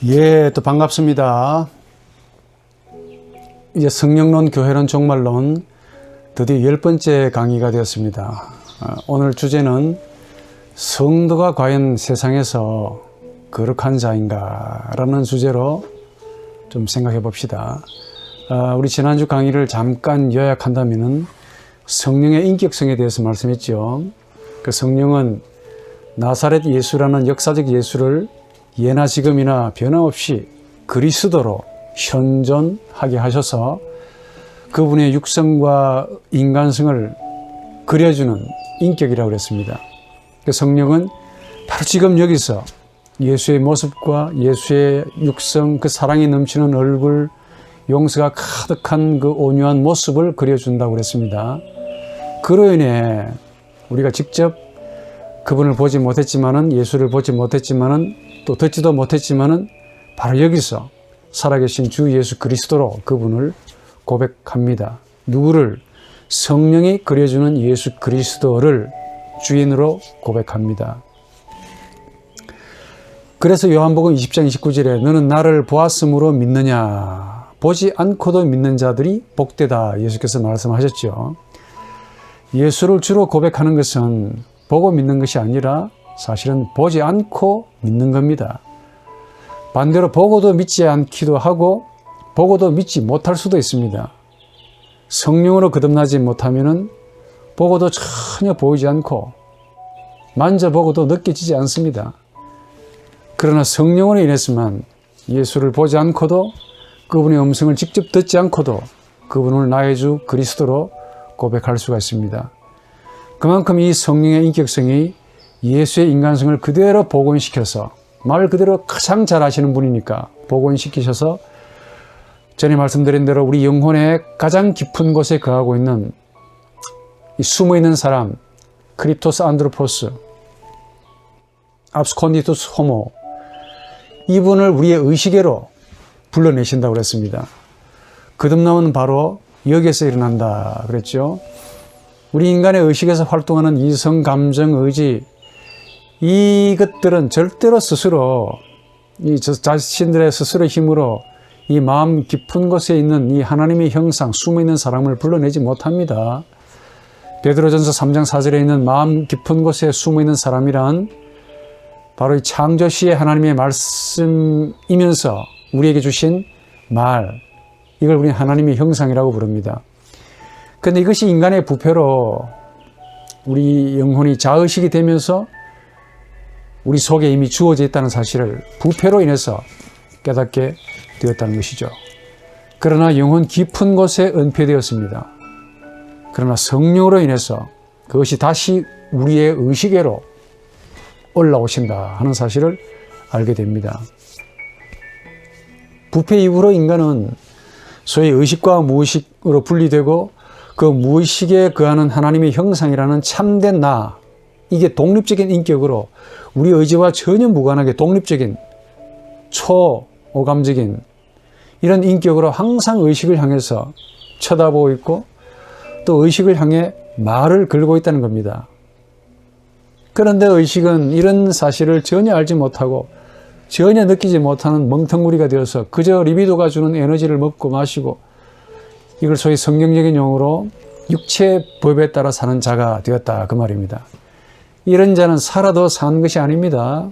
예, 또 반갑습니다. 이제 성령론 교회론 종말론 드디어 10번째 강의가 되었습니다. 오늘 주제는 성도가 과연 세상에서 거룩한 자인가 라는 주제로 좀 생각해 봅시다. 우리 지난주 강의를 잠깐 요약한다면 성령의 인격성에 대해서 말씀했죠. 그 성령은 나사렛 예수라는 역사적 예수를 예나 지금이나 변함없이 그리스도로 현존하게 하셔서 그분의 육성과 인간성을 그려주는 인격이라고 그랬습니다. 그 성령은 바로 지금 여기서 예수의 모습과 예수의 육성, 그 사랑이 넘치는 얼굴, 용서가 가득한 그 온유한 모습을 그려준다고 그랬습니다. 그로 인해 우리가 직접 그분을 보지 못했지만은, 예수를 보지 못했지만은, 또 듣지도 못했지만은 바로 여기서 살아계신 주 예수 그리스도로 그분을 고백합니다. 누구를? 성령이 그려주는 예수 그리스도를 주인으로 고백합니다. 그래서 요한복음 20장 29절에 너는 나를 보았으므로 믿느냐? 보지 않고도 믿는 자들이 복되다. 예수께서 말씀하셨죠. 예수를 주로 고백하는 것은 보고 믿는 것이 아니라 사실은 보지 않고 믿는 겁니다. 반대로 보고도 믿지 않기도 하고 보고도 믿지 못할 수도 있습니다. 성령으로 거듭나지 못하면은 보고도 전혀 보이지 않고 만져보고도 느껴지지 않습니다. 그러나 성령으로 인해서만 예수를 보지 않고도 그분의 음성을 직접 듣지 않고도 그분을 나의 주 그리스도로 고백할 수가 있습니다. 그만큼 이 성령의 인격성이 예수의 인간성을 그대로 복원시켜서, 말 그대로 가장 잘 아시는 분이니까 복원시키셔서 전에 말씀드린 대로 우리 영혼의 가장 깊은 곳에 거하고 있는 이 숨어있는 사람, 크리토스 안드로포스, 압스콘디투스 호모, 이분을 우리의 의식계로 불러내신다고 그랬습니다. 거듭남은 바로 여기에서 일어난다 그랬죠. 우리 인간의 의식에서 활동하는 이성, 감정, 의지, 이것들은 절대로 스스로 이 자신들의 스스로의 힘으로 이 마음 깊은 곳에 있는 이 하나님의 형상, 숨어있는 사람을 불러내지 못합니다. 베드로전서 3장 4절에 있는 마음 깊은 곳에 숨어있는 사람이란 바로 이 창조시의 하나님의 말씀이면서 우리에게 주신 말, 이걸 우리 하나님의 형상이라고 부릅니다. 그런데 이것이 인간의 부패로 우리 영혼이 자의식이 되면서 우리 속에 이미 주어져 있다는 사실을 부패로 인해서 깨닫게 되었다는 것이죠. 그러나 영혼 깊은 곳에 은폐되었습니다. 그러나 성령으로 인해서 그것이 다시 우리의 의식계로 올라오신다 하는 사실을 알게 됩니다. 부패 이후로 인간은 소위 의식과 무의식으로 분리되고 그 무의식에 거하는 하나님의 형상이라는 참된 나, 이게 독립적인 인격으로 우리 의지와 전혀 무관하게 독립적인 초오감적인 이런 인격으로 항상 의식을 향해서 쳐다보고 있고 또 의식을 향해 말을 걸고 있다는 겁니다. 그런데 의식은 이런 사실을 전혀 알지 못하고 전혀 느끼지 못하는 멍텅구리가 되어서 그저 리비도가 주는 에너지를 먹고 마시고 이걸 소위 성경적인 용어로 육체의 법에 따라 사는 자가 되었다 그 말입니다. 이런 자는 살아도 사는 것이 아닙니다.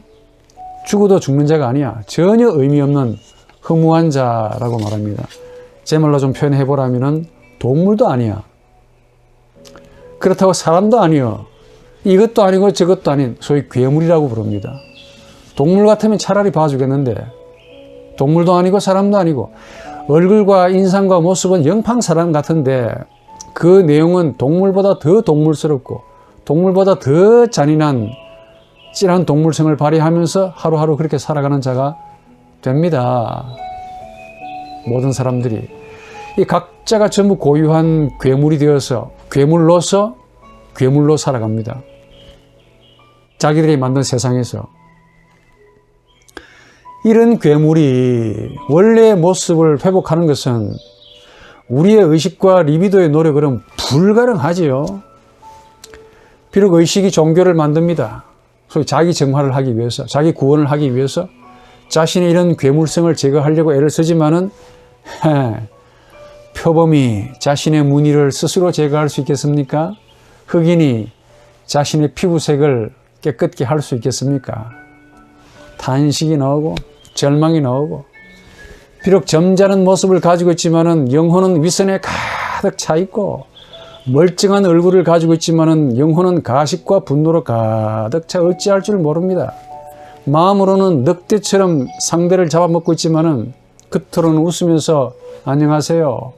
죽어도 죽는 자가 아니야. 전혀 의미 없는 허무한 자라고 말합니다. 제 말로 좀 표현해 보라면은 동물도 아니야. 그렇다고 사람도 아니요. 이것도 아니고 저것도 아닌 소위 괴물이라고 부릅니다. 동물 같으면 차라리 봐주겠는데 동물도 아니고 사람도 아니고 얼굴과 인상과 모습은 영판 사람 같은데 그 내용은 동물보다 더 동물스럽고 동물보다 더 잔인한 찔한 동물성을 발휘하면서 하루하루 그렇게 살아가는 자가 됩니다. 모든 사람들이 이 각자가 전부 고유한 괴물이 되어서 괴물로서 괴물로 살아갑니다. 자기들이 만든 세상에서 이런 괴물이 원래의 모습을 회복하는 것은 우리의 의식과 리비도의 노력으로는 불가능하지요. 비록 의식이 종교를 만듭니다. 소위 자기 정화를 하기 위해서, 자기 구원을 하기 위해서 자신의 이런 괴물성을 제거하려고 애를 쓰지만은 표범이 자신의 무늬를 스스로 제거할 수 있겠습니까? 흑인이 자신의 피부색을 깨끗게 할 수 있겠습니까? 탄식이 나오고 절망이 나오고 비록 점잖은 모습을 가지고 있지만은 영혼은 위선에 가득 차 있고 멀쩡한 얼굴을 가지고 있지만은 영혼은 가식과 분노로 가득 차 어찌할 줄 모릅니다. 마음으로는 늑대처럼 상대를 잡아먹고 있지만은 겉으로는 웃으면서 안녕하세요.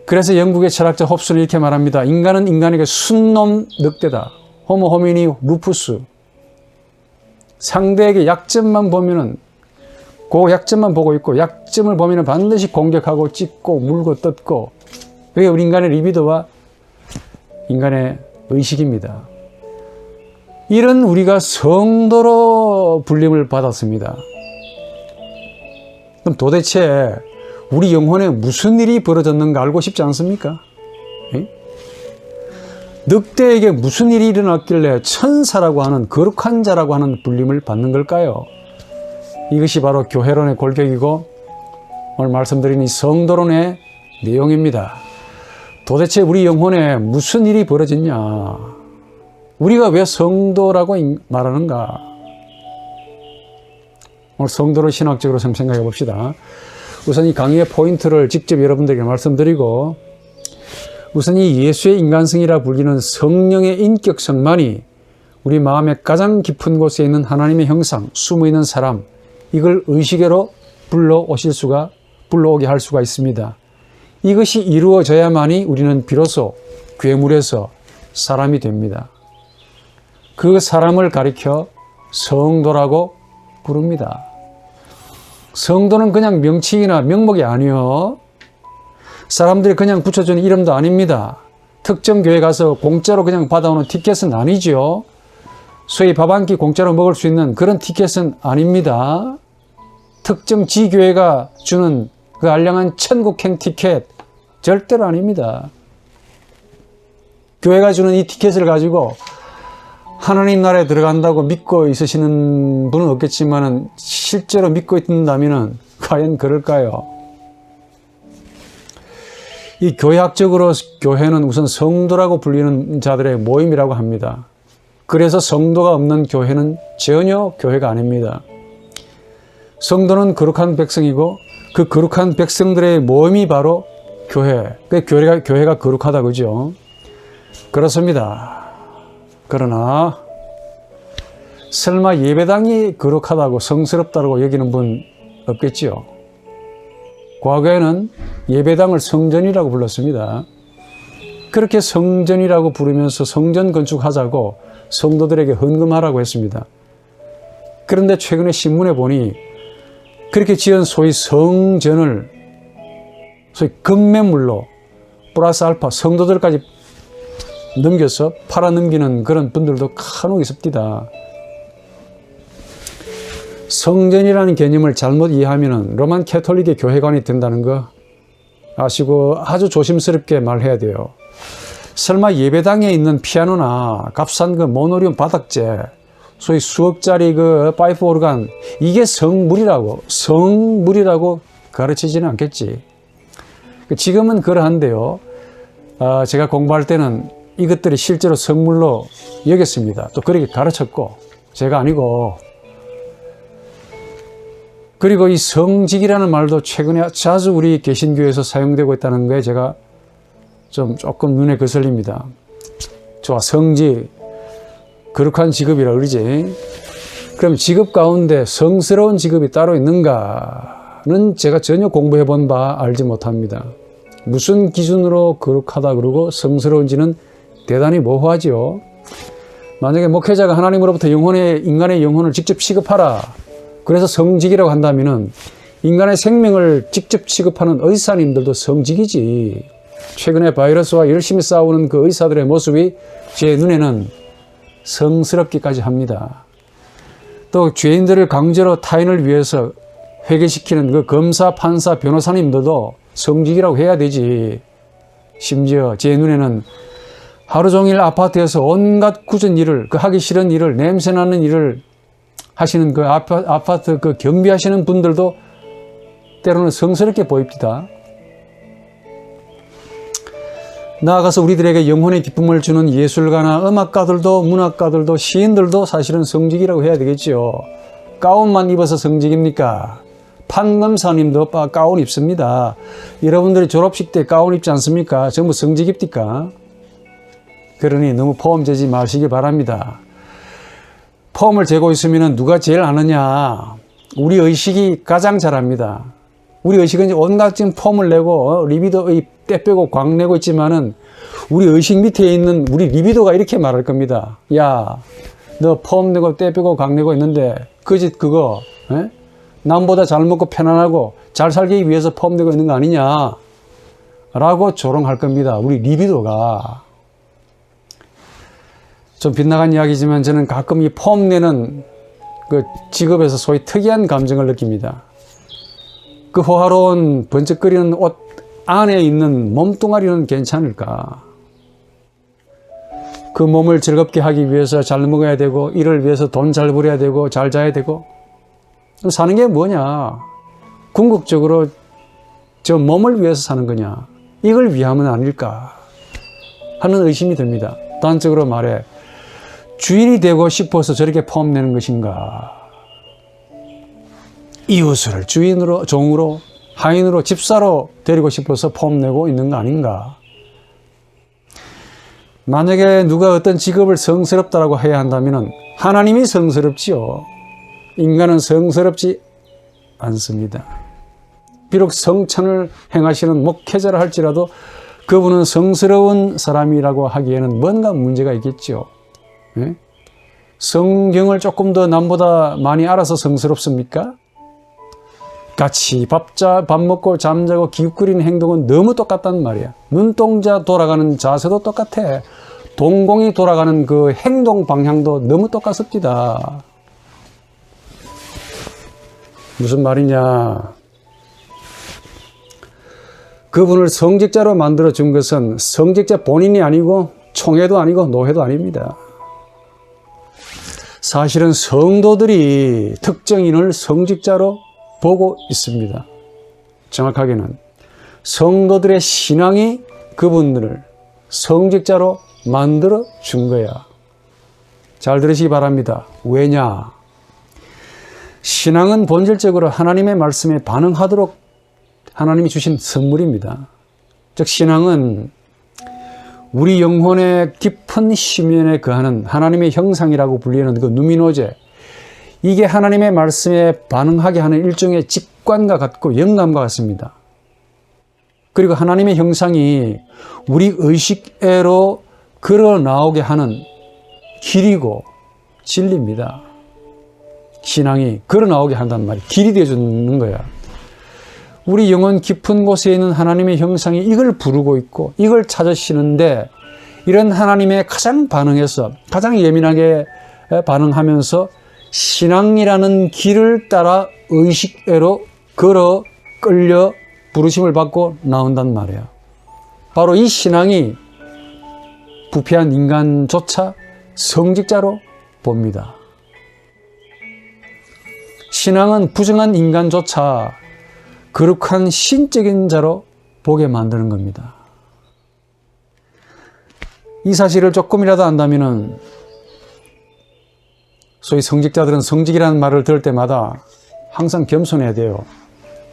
그래서 영국의 철학자 홉스는 이렇게 말합니다. 인간은 인간에게 순놈 늑대다. 호모 호미니 루푸스. 상대에게 약점만 보면은 그 약점만 보고 있고 약점을 보면은 반드시 공격하고 찢고 물고 뜯고 그게 우리 인간의 리비도와 인간의 의식입니다. 이런 우리가 성도로 불림을 받았습니다. 그럼 도대체 우리 영혼에 무슨 일이 벌어졌는가 알고 싶지 않습니까? 에? 늑대에게 무슨 일이 일어났길래 천사라고 하는 거룩한 자라고 하는 불림을 받는 걸까요? 이것이 바로 교회론의 골격이고 오늘 말씀드린 이 성도론의 내용입니다. 도대체 우리 영혼에 무슨 일이 벌어졌냐? 우리가 왜 성도라고 말하는가? 오늘 성도를 신학적으로 좀 생각해 봅시다. 우선 이 강의의 포인트를 직접 여러분들에게 말씀드리고 우선 이 예수의 인간성이라 불리는 성령의 인격성만이 우리 마음의 가장 깊은 곳에 있는 하나님의 형상, 숨어있는 사람 이걸 의식으로 불러오게 할 수가 있습니다. 이것이 이루어져야만이 우리는 비로소 괴물에서 사람이 됩니다. 그 사람을 가리켜 성도라고 부릅니다. 성도는 그냥 명칭이나 명목이 아니요. 사람들이 그냥 붙여주는 이름도 아닙니다. 특정 교회 가서 공짜로 그냥 받아오는 티켓은 아니죠. 소위 밥 한 끼 공짜로 먹을 수 있는 그런 티켓은 아닙니다. 특정 지교회가 주는 그 알량한 천국행 티켓 절대로 아닙니다. 교회가 주는 이 티켓을 가지고 하나님 나라에 들어간다고 믿고 있으시는 분은 없겠지만 실제로 믿고 있다면 과연 그럴까요? 이 교회학적으로 교회는 우선 성도라고 불리는 자들의 모임이라고 합니다. 그래서 성도가 없는 교회는 전혀 교회가 아닙니다. 성도는 거룩한 백성이고 그 거룩한 백성들의 모임이 바로 교회. 교회가 거룩하다 그죠? 그렇습니다. 그러나 설마 예배당이 거룩하다고 성스럽다고 여기는 분 없겠지요? 과거에는 예배당을 성전이라고 불렀습니다. 그렇게 성전이라고 부르면서 성전 건축하자고 성도들에게 헌금하라고 했습니다. 그런데 최근에 신문에 보니 그렇게 지은 소위 성전을 소위 금매물로 플러스 알파 성도들까지 넘겨서 팔아넘기는 그런 분들도 간혹 있습니다. 성전이라는 개념을 잘못 이해하면 로만 캐톨릭의 교회관이 된다는 거 아시고 아주 조심스럽게 말해야 돼요. 설마 예배당에 있는 피아노나 값싼 그 모노리움 바닥재, 소위 수억짜리 그 파이프 오르간 이게 성물이라고 가르치지는 않겠지. 지금은 그러한데요. 제가 공부할 때는 이것들이 실제로 성물로 여겼습니다. 또 그렇게 가르쳤고 제가 아니고. 그리고 이 성직이라는 말도 최근에 자주 우리 개신교에서 사용되고 있다는 거에 제가 조금 눈에 거슬립니다. 좋아, 성직, 거룩한 직업이라 그러지. 그럼 직업 가운데 성스러운 직업이 따로 있는가는 제가 전혀 공부해 본 바 알지 못합니다. 무슨 기준으로 거룩하다 그러고 성스러운지는 대단히 모호하지요. 만약에 목회자가 하나님으로부터 인간의 영혼을 직접 취급하라. 그래서 성직이라고 한다면은 인간의 생명을 직접 취급하는 의사님들도 성직이지. 최근에 바이러스와 열심히 싸우는 그 의사들의 모습이 제 눈에는 성스럽기까지 합니다. 또 죄인들을 강제로 타인을 위해서 회개시키는 그 검사, 판사, 변호사님들도 성직이라고 해야 되지. 심지어 제 눈에는 하루 종일 아파트에서 온갖 굳은 일을, 그 하기 싫은 일을, 냄새나는 일을 하시는 그 아파트 그 경비하시는 분들도 때로는 성스럽게 보입니다. 나아가서 우리들에게 영혼의 기쁨을 주는 예술가나 음악가들도 문학가들도 시인들도 사실은 성직이라고 해야 되겠지요. 가운만 입어서 성직입니까? 판검사님도 가운 입습니다. 여러분들이 졸업식 때 가운 입지 않습니까? 전부 성직 입니까? 그러니 너무 폼 재지 마시기 바랍니다. 폼을 재고 있으면 누가 제일 아느냐? 우리 의식이 가장 잘합니다. 우리 의식은 온갖 지금 폼을 내고 리비도 때 빼고 광 내고 있지만은 우리 의식 밑에 있는 우리 리비도가 이렇게 말할 겁니다. 야, 너 폼 내고 때 빼고 광 내고 있는데 그 짓 그거 에? 남보다 잘 먹고 편안하고 잘 살기 위해서 폼 내고 있는 거 아니냐? 라고 조롱할 겁니다. 우리 리비도가. 좀 빗나간 이야기지만 저는 가끔 이 폼 내는 그 직업에서 소위 특이한 감정을 느낍니다. 그 호화로운 번쩍거리는 옷 안에 있는 몸뚱아리는 괜찮을까? 그 몸을 즐겁게 하기 위해서 잘 먹어야 되고 이를 위해서 돈 잘 벌어야 되고 잘 자야 되고 사는 게 뭐냐? 궁극적으로 저 몸을 위해서 사는 거냐? 이걸 위함은 아닐까? 하는 의심이 듭니다. 단적으로 말해 주인이 되고 싶어서 저렇게 폼내는 것인가? 이웃을 주인으로, 종으로, 하인으로, 집사로 데리고 싶어서 폼내고 있는 거 아닌가? 만약에 누가 어떤 직업을 성스럽다라고 해야 한다면 하나님이 성스럽지요. 인간은 성스럽지 않습니다. 비록 성찬을 행하시는 목회자라 할지라도 그분은 성스러운 사람이라고 하기에는 뭔가 문제가 있겠죠. 네? 성경을 조금 더 남보다 많이 알아서 성스럽습니까? 같이 밥 먹고 잠자고 기웃거리는 행동은 너무 똑같단 말이야. 눈동자 돌아가는 자세도 똑같아. 동공이 돌아가는 그 행동 방향도 너무 똑같습니다. 무슨 말이냐? 그분을 성직자로 만들어 준 것은 성직자 본인이 아니고 총회도 아니고 노회도 아닙니다. 사실은 성도들이 특정인을 성직자로 보고 있습니다. 정확하게는 성도들의 신앙이 그분들을 성직자로 만들어 준 거야. 잘 들으시기 바랍니다. 왜냐? 신앙은 본질적으로 하나님의 말씀에 반응하도록 하나님이 주신 선물입니다. 즉 신앙은 우리 영혼의 깊은 심연에 거하는 하나님의 형상이라고 불리는 그 누미노제, 이게 하나님의 말씀에 반응하게 하는 일종의 직관과 같고 영감과 같습니다. 그리고 하나님의 형상이 우리 의식애로 걸어 나오게 하는 길이고 진리입니다. 신앙이 걸어 나오게 한단 말이에요. 길이 되어주는 거야. 우리 영혼 깊은 곳에 있는 하나님의 형상이 이걸 부르고 있고 이걸 찾으시는데 이런 하나님의 가장 반응해서 가장 예민하게 반응하면서 신앙이라는 길을 따라 의식애로 걸어 끌려 부르심을 받고 나온단 말이에요. 바로 이 신앙이 부패한 인간조차 성직자로 봅니다. 신앙은 부정한 인간조차 거룩한 신적인 자로 보게 만드는 겁니다. 이 사실을 조금이라도 안다면은 소위 성직자들은 성직이라는 말을 들을 때마다 항상 겸손해야 돼요.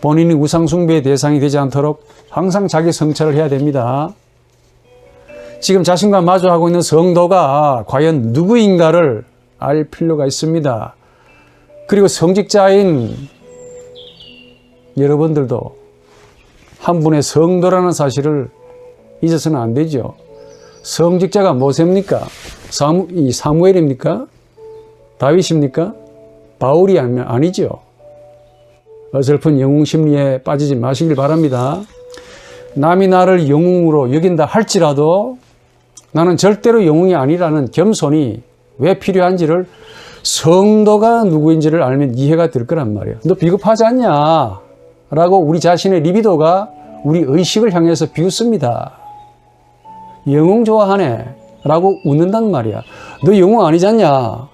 본인이 우상숭배의 대상이 되지 않도록 항상 자기 성찰을 해야 됩니다. 지금 자신과 마주하고 있는 성도가 과연 누구인가를 알 필요가 있습니다. 그리고 성직자인 여러분들도 한 분의 성도라는 사실을 잊어서는 안 되죠. 성직자가 뭐셉니까? 사무엘입니까? 다윗입니까? 바울이 아니죠. 어설픈 영웅심리에 빠지지 마시길 바랍니다. 남이 나를 영웅으로 여긴다 할지라도 나는 절대로 영웅이 아니라는 겸손이 왜 필요한지를 성도가 누구인지를 알면 이해가 될 거란 말이에요. 너 비겁하지 않냐? 라고 우리 자신의 리비도가 우리 의식을 향해서 비웃습니다. 영웅 좋아하네? 라고 웃는단 말이야. 너 영웅 아니지 않냐?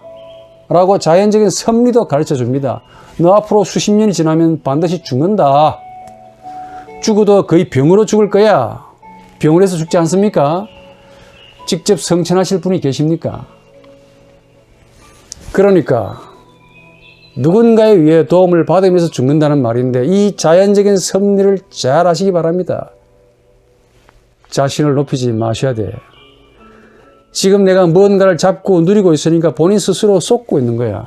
라고 자연적인 섭리도 가르쳐 줍니다. 너 앞으로 수십 년이 지나면 반드시 죽는다. 죽어도 거의 병으로 죽을 거야. 병원에서 죽지 않습니까? 직접 성천하실 분이 계십니까? 그러니까 누군가에 의해 도움을 받으면서 죽는다는 말인데 이 자연적인 섭리를 잘 아시기 바랍니다. 자신을 높이지 마셔야 돼. 지금 내가 뭔가를 잡고 누리고 있으니까 본인 스스로 쏟고 있는 거야.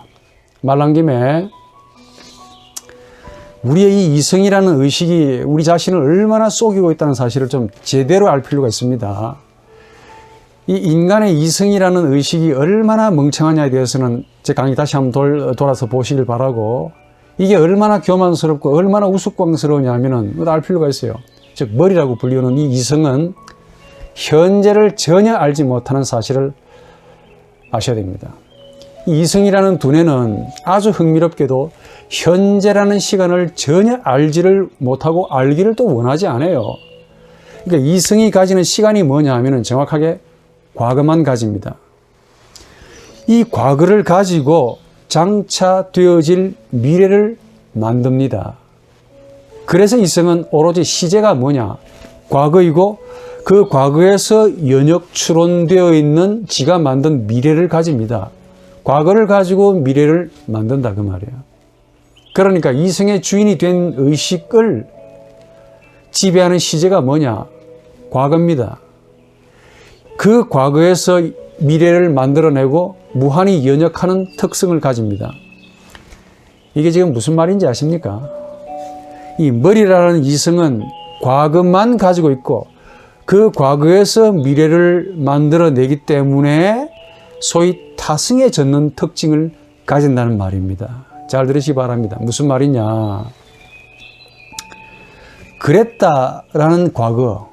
말 난 김에 우리의 이 이성이라는 의식이 우리 자신을 얼마나 속이고 있다는 사실을 좀 제대로 알 필요가 있습니다. 이 인간의 이성이라는 의식이 얼마나 멍청하냐에 대해서는 제 강의 다시 한번 돌아서 보시길 바라고, 이게 얼마나 교만스럽고 얼마나 우스꽝스러우냐면은 알 필요가 있어요. 즉 머리라고 불리우는 이 이성은 현재를 전혀 알지 못하는 사실을 아셔야 됩니다. 이 이성이라는 두뇌는 아주 흥미롭게도 현재라는 시간을 전혀 알지를 못하고 알기를 또 원하지 않아요. 그러니까 이성이 가지는 시간이 뭐냐 하면은 정확하게 과거만 가집니다. 이 과거를 가지고 장차 되어질 미래를 만듭니다. 그래서 이성은 오로지 시제가 뭐냐? 과거이고 그 과거에서 연역 추론되어 있는 지가 만든 미래를 가집니다. 과거를 가지고 미래를 만든다 그 말이에요. 그러니까 이성의 주인이 된 의식을 지배하는 시제가 뭐냐? 과거입니다. 그 과거에서 미래를 만들어내고 무한히 연역하는 특성을 가집니다. 이게 지금 무슨 말인지 아십니까? 이 머리라는 이성은 과거만 가지고 있고 그 과거에서 미래를 만들어내기 때문에 소위 타승에 젖는 특징을 가진다는 말입니다. 잘 들으시기 바랍니다. 무슨 말이냐? 그랬다라는 과거,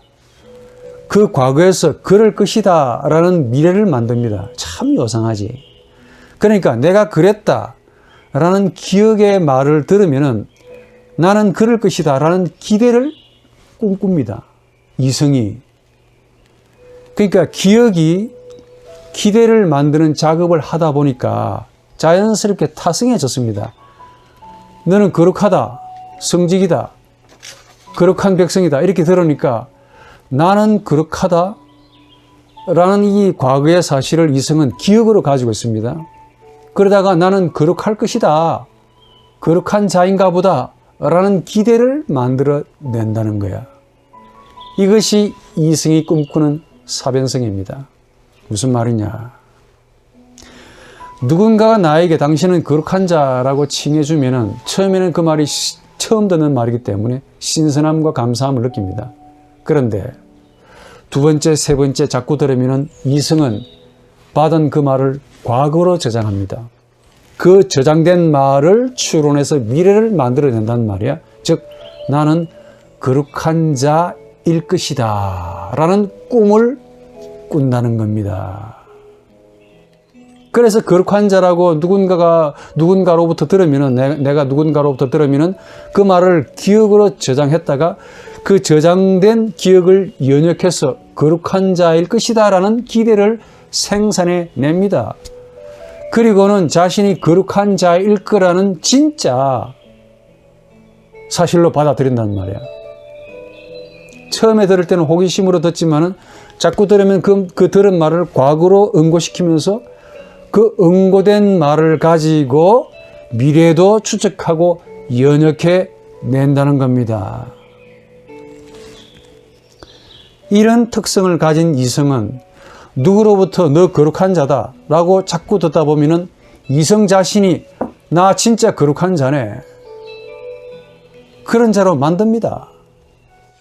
그 과거에서 그럴 것이다 라는 미래를 만듭니다. 참 요상하지. 그러니까 내가 그랬다라는 기억의 말을 들으면은 나는 그럴 것이다 라는 기대를 꿈꿉니다. 이성이. 그러니까 기억이 기대를 만드는 작업을 하다 보니까 자연스럽게 타성해졌습니다. 너는 거룩하다, 성직이다, 거룩한 백성이다 이렇게 들으니까 나는 거룩하다 라는 이 과거의 사실을 이성은 기억으로 가지고 있습니다. 그러다가 나는 거룩할 것이다, 거룩한 자인가 보다 라는 기대를 만들어낸다는 거야. 이것이 이성이 꿈꾸는 사변성입니다. 무슨 말이냐? 누군가가 나에게 당신은 거룩한 자라고 칭해주면은 처음에는 그 말이 처음 듣는 말이기 때문에 신선함과 감사함을 느낍니다. 그런데 두 번째, 세 번째 자꾸 들으면은 이성은 받은 그 말을 과거로 저장합니다. 그 저장된 말을 추론해서 미래를 만들어낸다는 말이야. 즉 나는 거룩한 자일 것이다 라는 꿈을 꾼다는 겁니다. 그래서 거룩한 자라고 누군가로부터 들으면은, 내가 누군가로부터 들으면은 그 말을 기억으로 저장했다가 그 저장된 기억을 연역해서 거룩한 자일 것이다 라는 기대를 생산해 냅니다. 그리고는 자신이 거룩한 자일 거라는 진짜 사실로 받아들인단 말이야. 처음에 들을 때는 호기심으로 듣지만은 자꾸 들으면 그 들은 말을 과거로 응고시키면서 그 응고된 말을 가지고 미래도 추측하고 연역해 낸다는 겁니다. 이런 특성을 가진 이성은 누구로부터 너 거룩한 자다 라고 자꾸 듣다 보면은 이성 자신이 나 진짜 거룩한 자네, 그런 자로 만듭니다.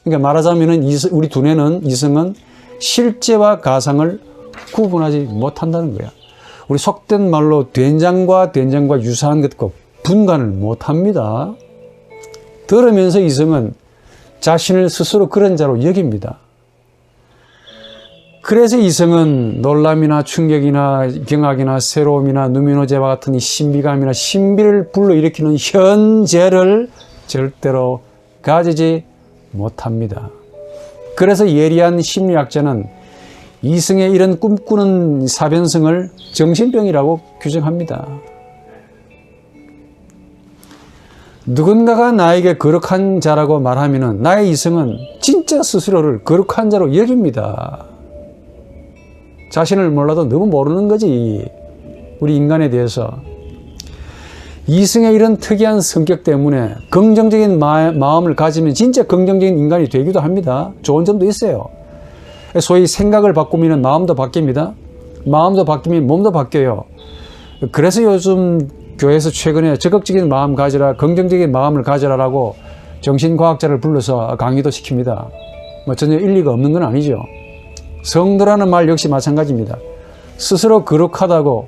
그러니까 말하자면은 우리 두뇌는, 이성은 실제와 가상을 구분하지 못한다는 거야. 우리 속된 말로 된장과 유사한 것과 분간을 못합니다. 들으면서 이성은 자신을 스스로 그런 자로 여깁니다. 그래서 이성은 놀람이나 충격이나 경악이나 새로움이나 누미노제와 같은 이 신비감이나 신비를 불러일으키는 현재를 절대로 가지지 못합니다. 그래서 예리한 심리학자는 이성의 이런 꿈꾸는 사변성을 정신병이라고 규정합니다. 누군가가 나에게 거룩한 자라고 말하면 나의 이성은 진짜 스스로를 거룩한 자로 여깁니다. 자신을 몰라도 너무 모르는 거지, 우리 인간에 대해서. 이성의 이런 특이한 성격 때문에 긍정적인 마음을 가지면 진짜 긍정적인 인간이 되기도 합니다. 좋은 점도 있어요. 소위 생각을 바꾸면 마음도 바뀝니다. 마음도 바뀌면 몸도 바뀌어요. 그래서 요즘 교회에서 최근에 적극적인 마음 가지라, 긍정적인 마음을 가지라라고 정신과학자를 불러서 강의도 시킵니다. 뭐 전혀 일리가 없는 건 아니죠. 성도라는 말 역시 마찬가지입니다. 스스로 거룩하다고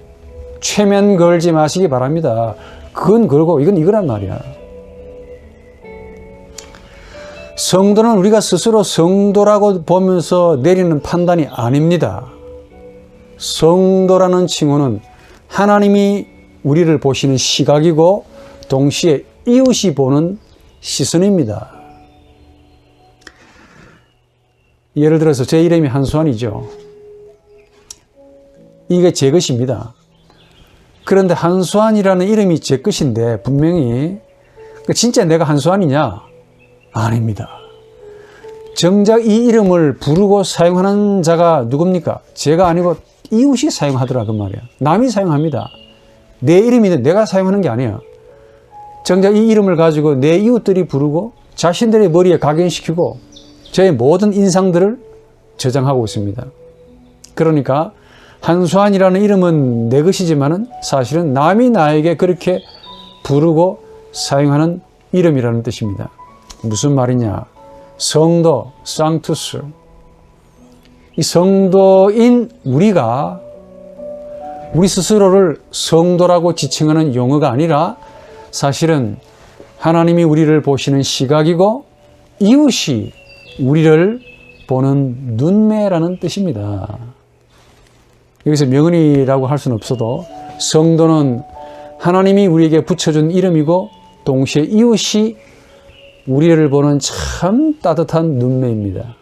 최면 걸지 마시기 바랍니다. 그건 그러고 이건 이거란 말이야. 성도는 우리가 스스로 성도라고 보면서 내리는 판단이 아닙니다. 성도라는 칭호는 하나님이 우리를 보시는 시각이고 동시에 이웃이 보는 시선입니다. 예를 들어서 제 이름이 한수환이죠. 이게 제 것입니다. 그런데 한수환이라는 이름이 제 것인데 분명히 진짜 내가 한수환이냐? 아닙니다. 정작 이 이름을 부르고 사용하는 자가 누굽니까? 제가 아니고 이웃이 사용하더라 그 말이야. 남이 사용합니다. 내 이름인데 내가 사용하는 게 아니야. 정작 이 이름을 가지고 내 이웃들이 부르고 자신들의 머리에 각인시키고 저의 모든 인상들을 저장하고 있습니다. 그러니까 한수환이라는 이름은 내 것이지만은 사실은 남이 나에게 그렇게 부르고 사용하는 이름이라는 뜻입니다. 무슨 말이냐? 성도, 상투스. 이 성도인 우리가 우리 스스로를 성도라고 지칭하는 용어가 아니라 사실은 하나님이 우리를 보시는 시각이고 이웃이 우리를 보는 눈매라는 뜻입니다. 여기서 명언이라고 할 수는 없어도 성도는 하나님이 우리에게 붙여준 이름이고 동시에 이웃이 우리를 보는 참 따뜻한 눈매입니다.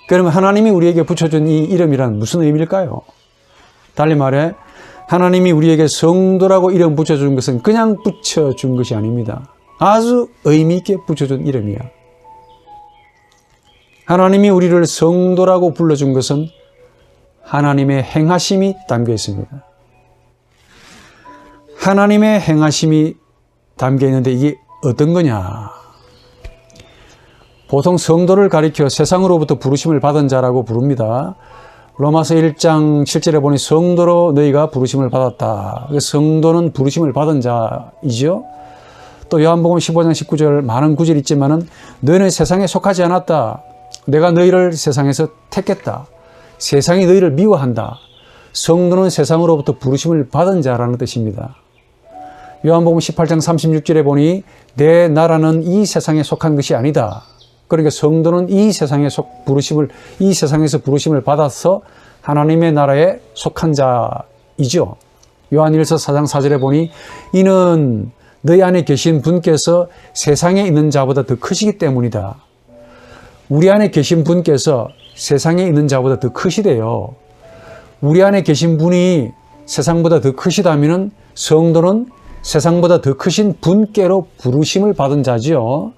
그러면 하나님이 우리에게 붙여준 이 이름이란 무슨 의미일까요? 달리 말해 하나님이 우리에게 성도라고 이름 붙여준 것은 그냥 붙여준 것이 아닙니다. 아주 의미 있게 붙여준 이름이야. 하나님이 우리를 성도라고 불러준 것은 하나님의 행하심이 담겨 있습니다. 하나님의 행하심이 담겨 있는데 이게 어떤 거냐? 보통 성도를 가리켜 세상으로부터 부르심을 받은 자라고 부릅니다. 로마서 1장 7절에 보니 성도로 너희가 부르심을 받았다. 성도는 부르심을 받은 자이죠. 또 요한복음 15장 19절 많은 구절이 있지만은 너희는 세상에 속하지 않았다. 내가 너희를 세상에서 택했다. 세상이 너희를 미워한다. 성도는 세상으로부터 부르심을 받은 자라는 뜻입니다. 요한복음 18장 36절에 보니 내 나라는 이 세상에 속한 것이 아니다. 그러니까 성도는 이 세상에서 부르심을 받아서 하나님의 나라에 속한 자이죠. 요한일서 4장 4절에 보니 이는 너희 안에 계신 분께서 세상에 있는 자보다 더 크시기 때문이다. 우리 안에 계신 분께서 세상에 있는 자보다 더 크시대요. 우리 안에 계신 분이 세상보다 더 크시다면 성도는 세상보다 더 크신 분께로 부르심을 받은 자지요.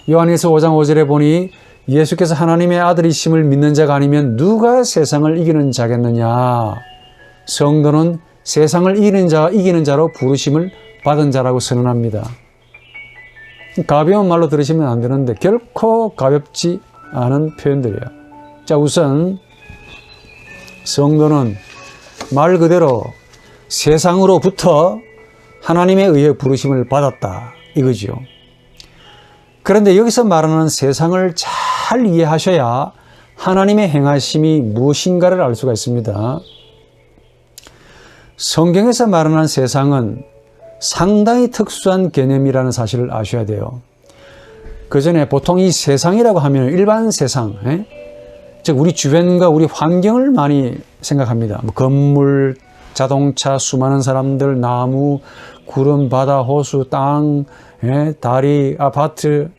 요한일서 5장 5절에 보니 예수께서 하나님의 아들이심을 믿는 자가 아니면 누가 세상을 이기는 자겠느냐. 성도는 세상을 이기는 자로 부르심을 받은 자라고 선언합니다. 가벼운 말로 들으시면 안 되는데 결코 가볍지 않은 표현들이에요. 자, 우선 성도는 말 그대로 세상으로부터 하나님에 의해 부르심을 받았다 이거지요. 그런데 여기서 말하는 세상을 잘 이해하셔야 하나님의 행하심이 무엇인가를 알 수가 있습니다. 성경에서 말하는 세상은 상당히 특수한 개념이라는 사실을 아셔야 돼요. 그 전에 보통 이 세상이라고 하면 일반 세상, 즉 우리 주변과 우리 환경을 많이 생각합니다. 뭐 건물, 자동차, 수많은 사람들, 나무, 구름, 바다, 호수, 땅, 다리, 아파트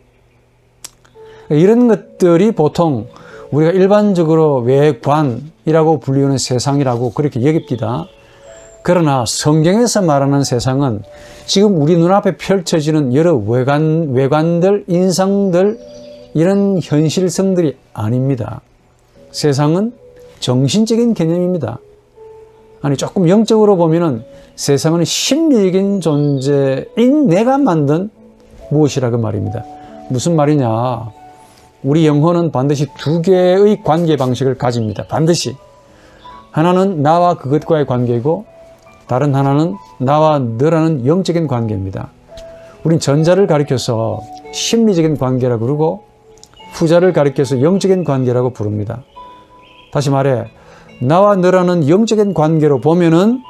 이런 것들이 보통 우리가 일반적으로 외관이라고 불리는 세상이라고 그렇게 여깁니다. 그러나 성경에서 말하는 세상은 지금 우리 눈앞에 펼쳐지는 여러 외관들, 인상들, 이런 현실성들이 아닙니다. 세상은 정신적인 개념입니다. 아니, 조금 영적으로 보면은 세상은 심리적인 존재인 내가 만든 무엇이라고 말입니다. 무슨 말이냐? 우리 영혼은 반드시 두 개의 관계 방식을 가집니다. 반드시. 하나는 나와 그것과의 관계이고 다른 하나는 나와 너라는 영적인 관계입니다. 우린 전자를 가리켜서 심리적인 관계라고 부르고 후자를 가리켜서 영적인 관계라고 부릅니다. 다시 말해 나와 너라는 영적인 관계로 보면은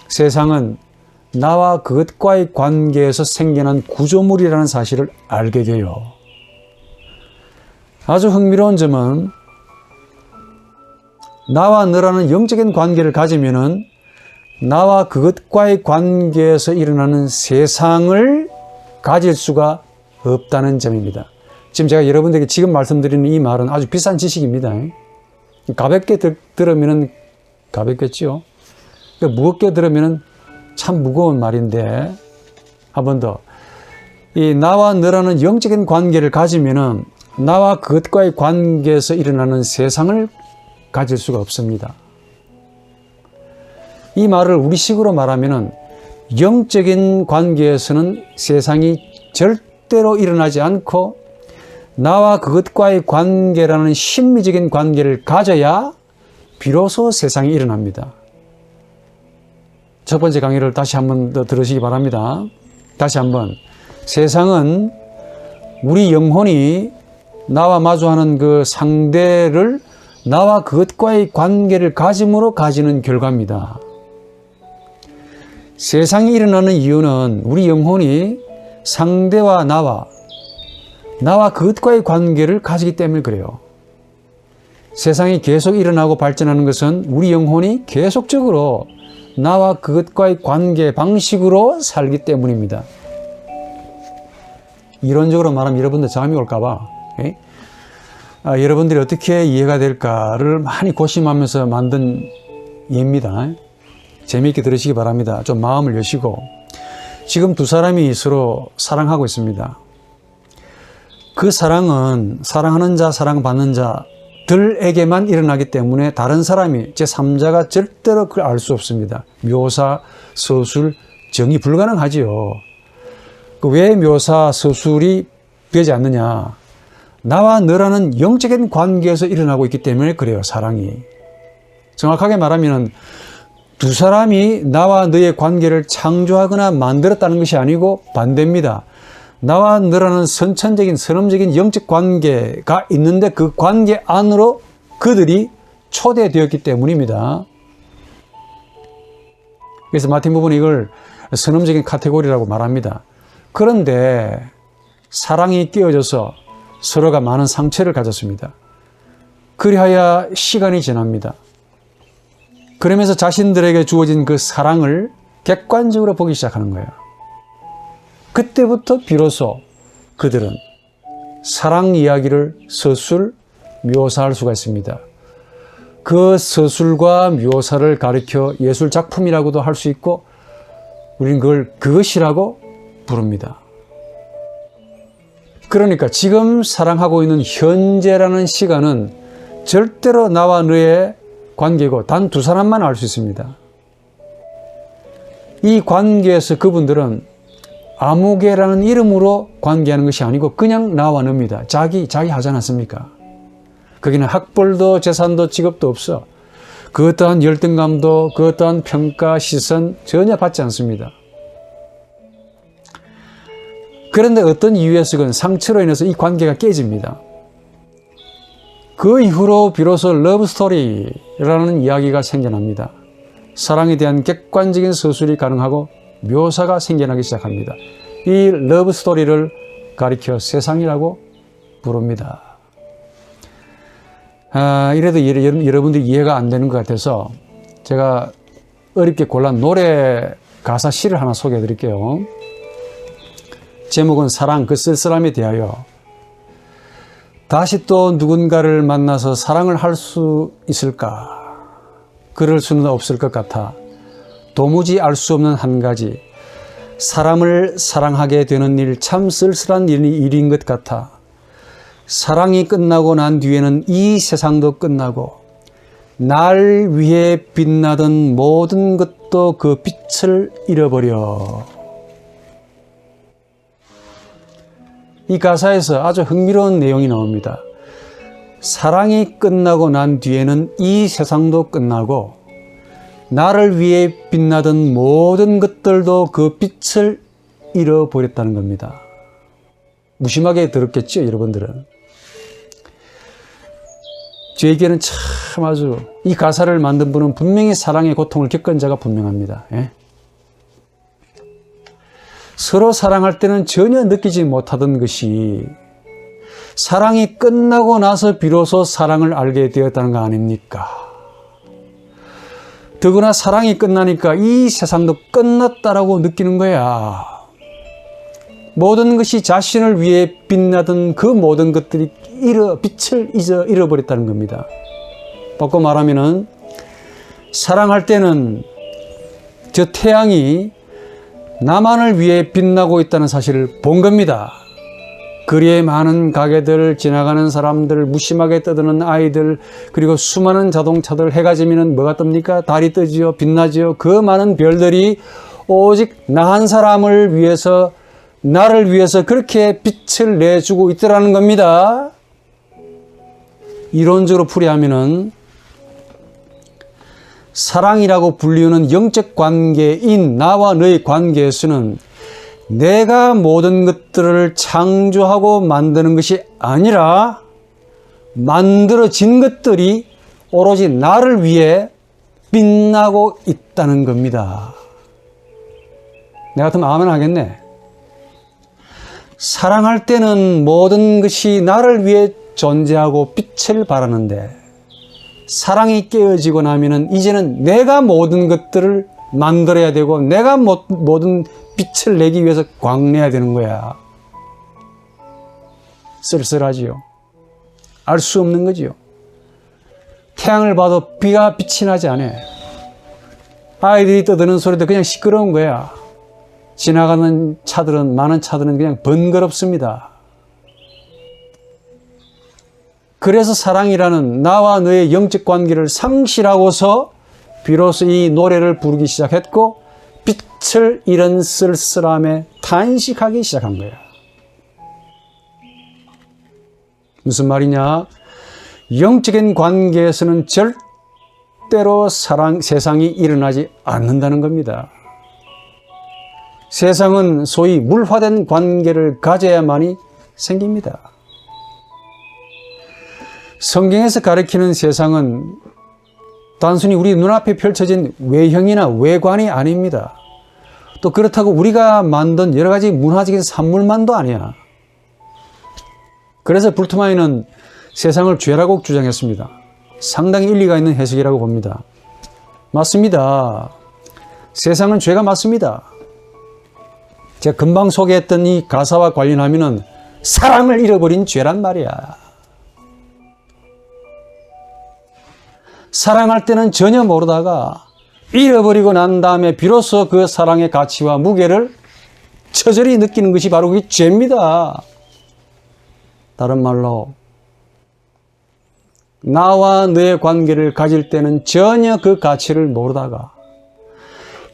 세상은 나와 그것과의 관계에서 생겨난 구조물이라는 사실을 알게 돼요. 아주 흥미로운 점은 나와 너라는 영적인 관계를 가지면은 나와 그것과의 관계에서 일어나는 세상을 가질 수가 없다는 점입니다. 지금 제가 여러분들에게 지금 말씀드리는 이 말은 아주 비싼 지식입니다. 가볍게 들으면 가볍겠죠. 무겁게 들으면 참 무거운 말인데, 한 번 더. 이 나와 너라는 영적인 관계를 가지면은 나와 그것과의 관계에서 일어나는 세상을 가질 수가 없습니다. 이 말을 우리식으로 말하면은 영적인 관계에서는 세상이 절대로 일어나지 않고 나와 그것과의 관계라는 심리적인 관계를 가져야 비로소 세상이 일어납니다. 첫 번째 강의를 다시 한번 더 들으시기 바랍니다. 다시 한번. 세상은 우리 영혼이 나와 마주하는 그 상대를 나와 그것과의 관계를 가짐으로 가지는 결과입니다. 세상이 일어나는 이유는 우리 영혼이 상대와 나와 그것과의 관계를 가지기 때문에 그래요. 세상이 계속 일어나고 발전하는 것은 우리 영혼이 계속적으로 나와 그것과의 관계 방식으로 살기 때문입니다. 이론적으로 말하면 여러분들 잠이 올까봐 여러분들이 어떻게 이해가 될까를 많이 고심하면서 만든 예입니다. 재미있게 들으시기 바랍니다. 좀 마음을 여시고. 지금 두 사람이 서로 사랑하고 있습니다. 그 사랑은 사랑하는 자, 사랑받는 자들에게만 일어나기 때문에 다른 사람이 제3자가 절대로 그걸 알 수 없습니다. 묘사, 서술, 정의 불가능하지요. 왜 묘사, 서술이 되지 않느냐? 나와 너라는 영적인 관계에서 일어나고 있기 때문에 그래요, 사랑이. 정확하게 말하면 두 사람이 나와 너의 관계를 창조하거나 만들었다는 것이 아니고 반대입니다. 나와 너라는 선천적인 선험적인 영적 관계가 있는데 그 관계 안으로 그들이 초대되었기 때문입니다. 그래서 마틴 부부는 이걸 선험적인 카테고리라고 말합니다. 그런데 사랑이 깨어져서 서로가 많은 상처를 가졌습니다. 그리하여 시간이 지납니다. 그러면서 자신들에게 주어진 그 사랑을 객관적으로 보기 시작하는 거예요. 그때부터 비로소 그들은 사랑 이야기를 서술, 묘사할 수가 있습니다. 그 서술과 묘사를 가리켜 예술 작품이라고도 할 수 있고 우리는 그걸 그것이라고 부릅니다. 그러니까 지금 사랑하고 있는 현재라는 시간은 절대로 나와 너의 관계고 단 두 사람만 알 수 있습니다. 이 관계에서 그분들은 아무개라는 이름으로 관계하는 것이 아니고 그냥 나와 너입니다. 자기 하지 않았습니까? 거기는 학벌도 재산도 직업도 없어. 그 어떠한 열등감도 그 어떠한 평가, 시선 전혀 받지 않습니다. 그런데 어떤 이유에서건 상처로 인해서 이 관계가 깨집니다. 그 이후로 비로소 러브스토리라는 이야기가 생겨납니다. 사랑에 대한 객관적인 서술이 가능하고 묘사가 생겨나기 시작합니다. 이 러브스토리를 가리켜 세상이라고 부릅니다. 이래도 여러분들이 이해가 안 되는 것 같아서 제가 어렵게 골란 노래 가사 시를 하나 소개해 드릴게요. 제목은 사랑 그 쓸쓸함에 대하여. 다시 또 누군가를 만나서 사랑을 할 수 있을까? 그럴 수는 없을 것 같아. 도무지 알 수 없는 한 가지, 사람을 사랑하게 되는 일, 참 쓸쓸한 일인 것 같아. 사랑이 끝나고 난 뒤에는 이 세상도 끝나고 날 위해 빛나던 모든 것도 그 빛을 잃어버려. 이 가사에서 아주 흥미로운 내용이 나옵니다. 사랑이 끝나고 난 뒤에는 이 세상도 끝나고 나를 위해 빛나던 모든 것들도 그 빛을 잃어버렸다는 겁니다. 무심하게 들었겠죠, 여러분들은? 저에게는 참 아주 이 가사를 만든 분은 분명히 사랑의 고통을 겪은 자가 분명합니다. 예? 서로 사랑할 때는 전혀 느끼지 못하던 것이 사랑이 끝나고 나서 비로소 사랑을 알게 되었다는 거 아닙니까? 더구나 사랑이 끝나니까 이 세상도 끝났다라고 느끼는 거야. 모든 것이 자신을 위해 빛나던 그 모든 것들이 빛을 잃어버렸다는 겁니다. 바꿔 말하면은 사랑할 때는 저 태양이 나만을 위해 빛나고 있다는 사실을 본 겁니다. 거리에 많은 가게들, 지나가는 사람들, 무심하게 떠드는 아이들, 그리고 수많은 자동차들, 해가 지면 뭐가 뜹니까? 달이 뜨지요, 빛나지요. 그 많은 별들이 오직 나 한 사람을 위해서, 나를 위해서 그렇게 빛을 내주고 있더라는 겁니다. 이론적으로 풀이하면은 사랑이라고 불리우는 영적 관계인 나와 너의 관계에서는 내가 모든 것들을 창조하고 만드는 것이 아니라 만들어진 것들이 오로지 나를 위해 빛나고 있다는 겁니다. 내가 같으면 아멘 하겠네. 사랑할 때는 모든 것이 나를 위해 존재하고 빛을 발하는데 사랑이 깨어지고 나면은 이제는 내가 모든 것들을 만들어야 되고 내가 모든 빛을 내기 위해서 광내야 되는 거야. 쓸쓸하지요. 알 수 없는 거지요. 태양을 봐도 빛이 나지 않아. 아이들이 떠드는 소리도 그냥 시끄러운 거야. 지나가는 차들은, 많은 차들은 그냥 번거롭습니다. 그래서 사랑이라는 나와 너의 영적 관계를 상실하고서 비로소 이 노래를 부르기 시작했고 빛을 잃은 쓸쓸함에 탄식하기 시작한 거야. 무슨 말이냐? 영적인 관계에서는 절대로 세상이 일어나지 않는다는 겁니다. 세상은 소위 물화된 관계를 가져야만이 생깁니다. 성경에서 가리키는 세상은 단순히 우리 눈앞에 펼쳐진 외형이나 외관이 아닙니다. 또 그렇다고 우리가 만든 여러 가지 문화적인 산물만도 아니야. 그래서 불트마이는 세상을 죄라고 주장했습니다. 상당히 일리가 있는 해석이라고 봅니다. 맞습니다. 세상은 죄가 맞습니다. 제가 금방 소개했던 이 가사와 관련하면은 사랑을 잃어버린 죄란 말이야. 사랑할 때는 전혀 모르다가 잃어버리고 난 다음에 비로소 그 사랑의 가치와 무게를 처절히 느끼는 것이 바로 그게 죄입니다. 다른 말로 나와 너의 관계를 가질 때는 전혀 그 가치를 모르다가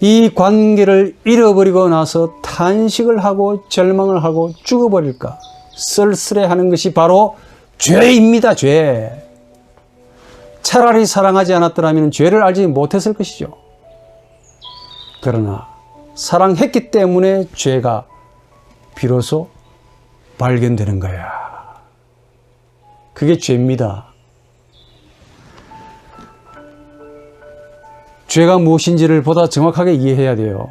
이 관계를 잃어버리고 나서 탄식을 하고 절망을 하고 죽어버릴까 쓸쓸해하는 것이 바로 죄입니다. 죄. 차라리 사랑하지 않았더라면 죄를 알지 못했을 것이죠. 그러나 사랑했기 때문에 죄가 비로소 발견되는 거야. 그게 죄입니다. 죄가 무엇인지를 보다 정확하게 이해해야 돼요.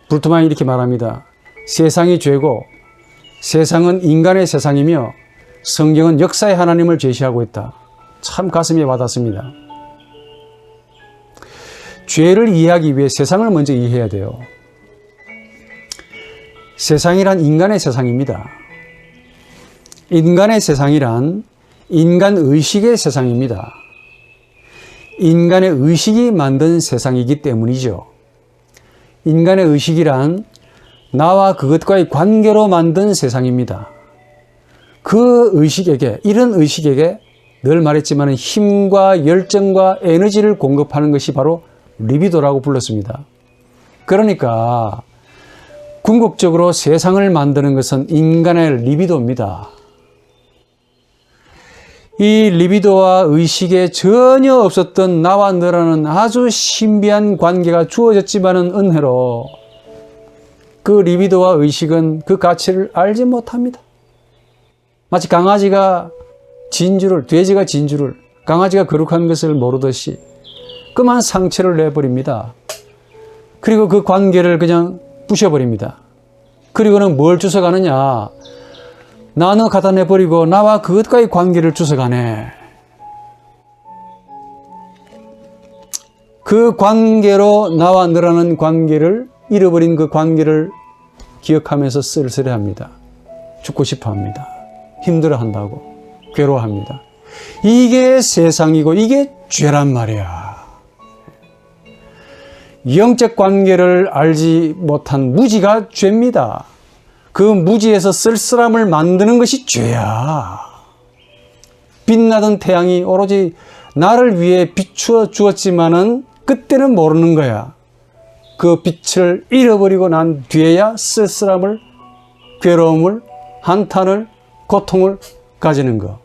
불트만이 이렇게 말합니다. 세상이 죄고 세상은 인간의 세상이며 성경은 역사의 하나님을 제시하고 있다. 참 가슴에 와닿습니다. 죄를 이해하기 위해 세상을 먼저 이해해야 돼요. 세상이란 인간의 세상입니다. 인간의 세상이란 인간 의식의 세상입니다. 인간의 의식이 만든 세상이기 때문이죠. 인간의 의식이란 나와 그것과의 관계로 만든 세상입니다. 그 의식에게, 이런 의식에게 늘 말했지만 힘과 열정과 에너지를 공급하는 것이 바로 리비도라고 불렀습니다. 그러니까 궁극적으로 세상을 만드는 것은 인간의 리비도입니다. 이 리비도와 의식에 전혀 없었던 나와 너라는 아주 신비한 관계가 주어졌지만은 은혜로 그 리비도와 의식은 그 가치를 알지 못합니다. 마치 강아지가 진주를, 돼지가 진주를, 강아지가 거룩한 것을 모르듯이 그만 상처를 내버립니다. 그리고 그 관계를 그냥 부셔버립니다. 그리고는 뭘 주워가느냐? 나눠 갖다 내버리고 나와 그것과의 관계를 주워가네. 그 관계로 나와 너라는 관계를, 잃어버린 그 관계를 기억하면서 쓸쓸해합니다. 죽고 싶어합니다. 힘들어한다고, 괴로워합니다. 이게 세상이고 이게 죄란 말이야. 영적 관계를 알지 못한 무지가 죄입니다. 그 무지에서 쓸쓸함을 만드는 것이 죄야. 빛나던 태양이 오로지 나를 위해 비추어 주었지만은 그때는 모르는 거야. 그 빛을 잃어버리고 난 뒤에야 쓸쓸함을, 괴로움을, 한탄을, 고통을 가지는 것.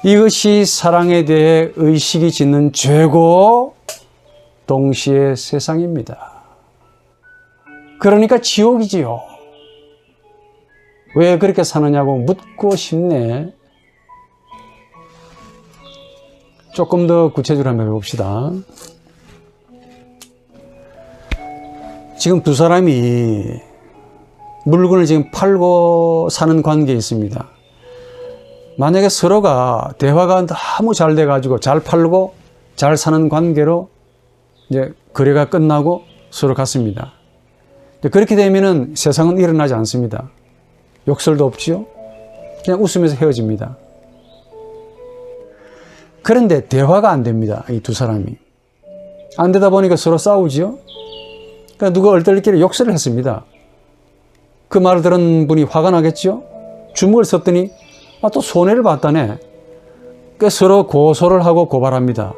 이것이 사랑에 대해 의식이 짓는 죄고 동시에 세상입니다. 그러니까 지옥이지요. 왜 그렇게 사느냐고 묻고 싶네. 조금 더 구체적으로 한번 해봅시다. 지금 두 사람이 물건을 지금 팔고 사는 관계에 있습니다. 만약에 서로가 대화가 너무 잘 돼가지고 잘 팔고 잘 사는 관계로 이제 거래가 끝나고 서로 갔습니다. 그렇게 되면은 세상은 일어나지 않습니다. 욕설도 없지요. 그냥 웃으면서 헤어집니다. 그런데 대화가 안 됩니다. 이 두 사람이. 안 되다 보니까 서로 싸우지요. 그러니까 누가 얼떨결에 욕설을 했습니다. 그 말을 들은 분이 화가 나겠죠. 주먹을 썼더니 또 손해를 봤다네. 그러니까 서로 고소를 하고 고발합니다.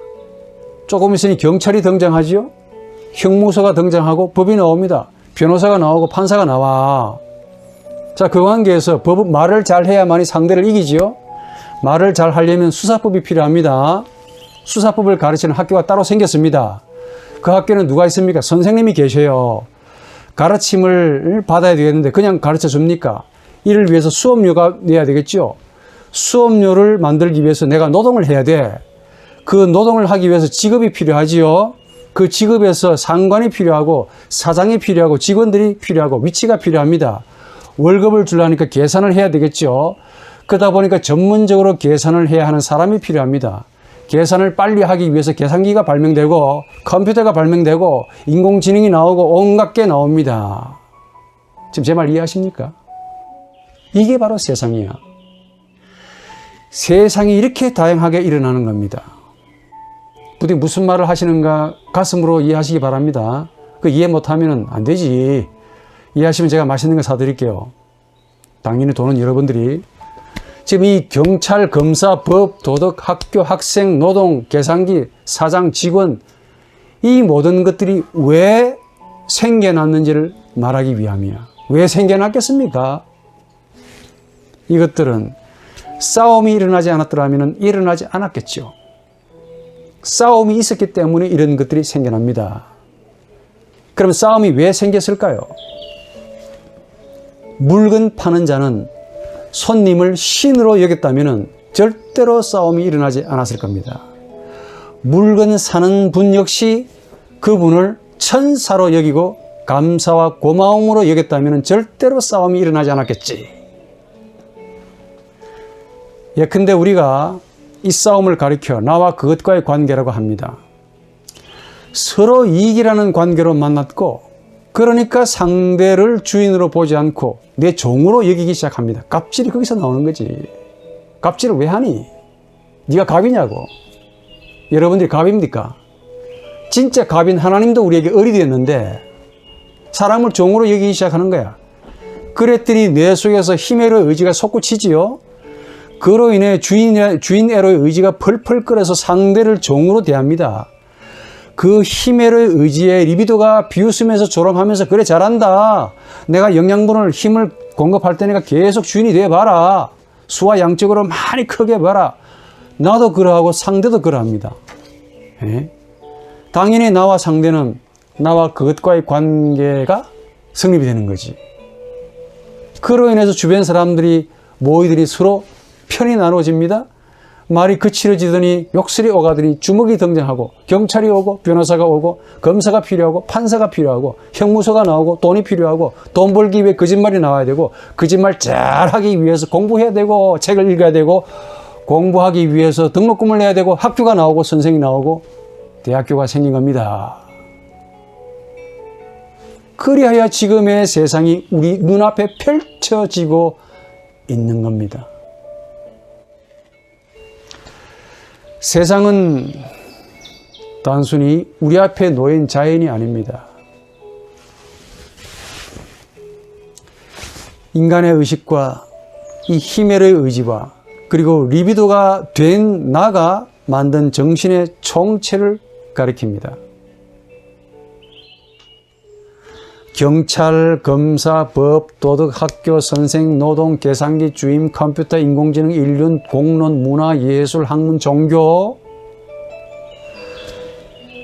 조금 있으니 경찰이 등장하지요. 형무소가 등장하고 법이 나옵니다. 변호사가 나오고 판사가 나와. 자, 그 관계에서 말을 잘 해야만이 상대를 이기지요. 말을 잘 하려면 수사법이 필요합니다. 수사법을 가르치는 학교가 따로 생겼습니다. 그 학교는 누가 있습니까? 선생님이 계셔요. 가르침을 받아야 되겠는데 그냥 가르쳐 줍니까? 이를 위해서 수업료가 내야 되겠죠. 수업료를 만들기 위해서 내가 노동을 해야 돼. 그 노동을 하기 위해서 직업이 필요하지요. 그 직업에서 상관이 필요하고 사장이 필요하고 직원들이 필요하고 위치가 필요합니다. 월급을 주려니까 계산을 해야 되겠죠. 그러다 보니까 전문적으로 계산을 해야 하는 사람이 필요합니다. 계산을 빨리 하기 위해서 계산기가 발명되고 컴퓨터가 발명되고 인공지능이 나오고 온갖 게 나옵니다. 지금 제 말 이해하십니까? 이게 바로 세상이야. 세상이 이렇게 다양하게 일어나는 겁니다. 부디 무슨 말을 하시는가 가슴으로 이해하시기 바랍니다. 그 이해 못하면 안 되지. 이해하시면 제가 맛있는 거 사드릴게요. 당연히 돈은 여러분들이. 지금 이 경찰, 검사, 법, 도덕, 학교, 학생, 노동, 계산기, 사장, 직원 이 모든 것들이 왜 생겨났는지를 말하기 위함이야. 왜 생겨났겠습니까? 이것들은 싸움이 일어나지 않았더라면 일어나지 않았겠죠. 싸움이 있었기 때문에 이런 것들이 생겨납니다. 그럼 싸움이 왜 생겼을까요? 물건 파는 자는 손님을 신으로 여겼다면 절대로 싸움이 일어나지 않았을 겁니다. 물건 사는 분 역시 그분을 천사로 여기고 감사와 고마움으로 여겼다면 절대로 싸움이 일어나지 않았겠지. 예컨대 우리가 이 싸움을 가리켜 나와 그것과의 관계라고 합니다. 서로 이익이라는 관계로 만났고 그러니까 상대를 주인으로 보지 않고 내 종으로 여기기 시작합니다. 갑질이 거기서 나오는 거지. 갑질을 왜 하니? 네가 갑이냐고. 여러분들이 갑입니까? 진짜 갑인 하나님도 우리에게 을이 되었는데 사람을 종으로 여기기 시작하는 거야. 그랬더니 뇌 속에서 히메로의 의지가 솟구치지요. 그로 인해 주인 에로의 의지가 펄펄 끓어서 상대를 종으로 대합니다. 그 히메로의 의지에 리비도가 비웃으면서 조롱하면서 그래 잘한다. 내가 영양분을 힘을 공급할 테니까 계속 주인이 돼봐라. 수와 양적으로 많이 크게 봐라. 나도 그러하고 상대도 그러합니다. 예? 당연히 나와 상대는 나와 그것과의 관계가 성립이 되는 거지. 그로 인해서 주변 사람들이 모이들이 서로 편이 나눠집니다. 말이 그칠어지더니 욕설이 오가더니 주먹이 등장하고 경찰이 오고 변호사가 오고 검사가 필요하고 판사가 필요하고 형무소가 나오고 돈이 필요하고 돈 벌기 위해 거짓말이 나와야 되고 거짓말 잘하기 위해서 공부해야 되고 책을 읽어야 되고 공부하기 위해서 등록금을 내야 되고 학교가 나오고 선생이 나오고 대학교가 생긴 겁니다. 그리하여 지금의 세상이 우리 눈앞에 펼쳐지고 있는 겁니다. 세상은 단순히 우리 앞에 놓인 자연이 아닙니다. 인간의 의식과 이 히메르의 의지와 그리고 리비도가 된 나가 만든 정신의 총체를 가리킵니다. 경찰, 검사, 법, 도덕, 학교, 선생, 노동, 계산기, 주임, 컴퓨터, 인공지능, 인륜, 공론, 문화, 예술, 학문, 종교.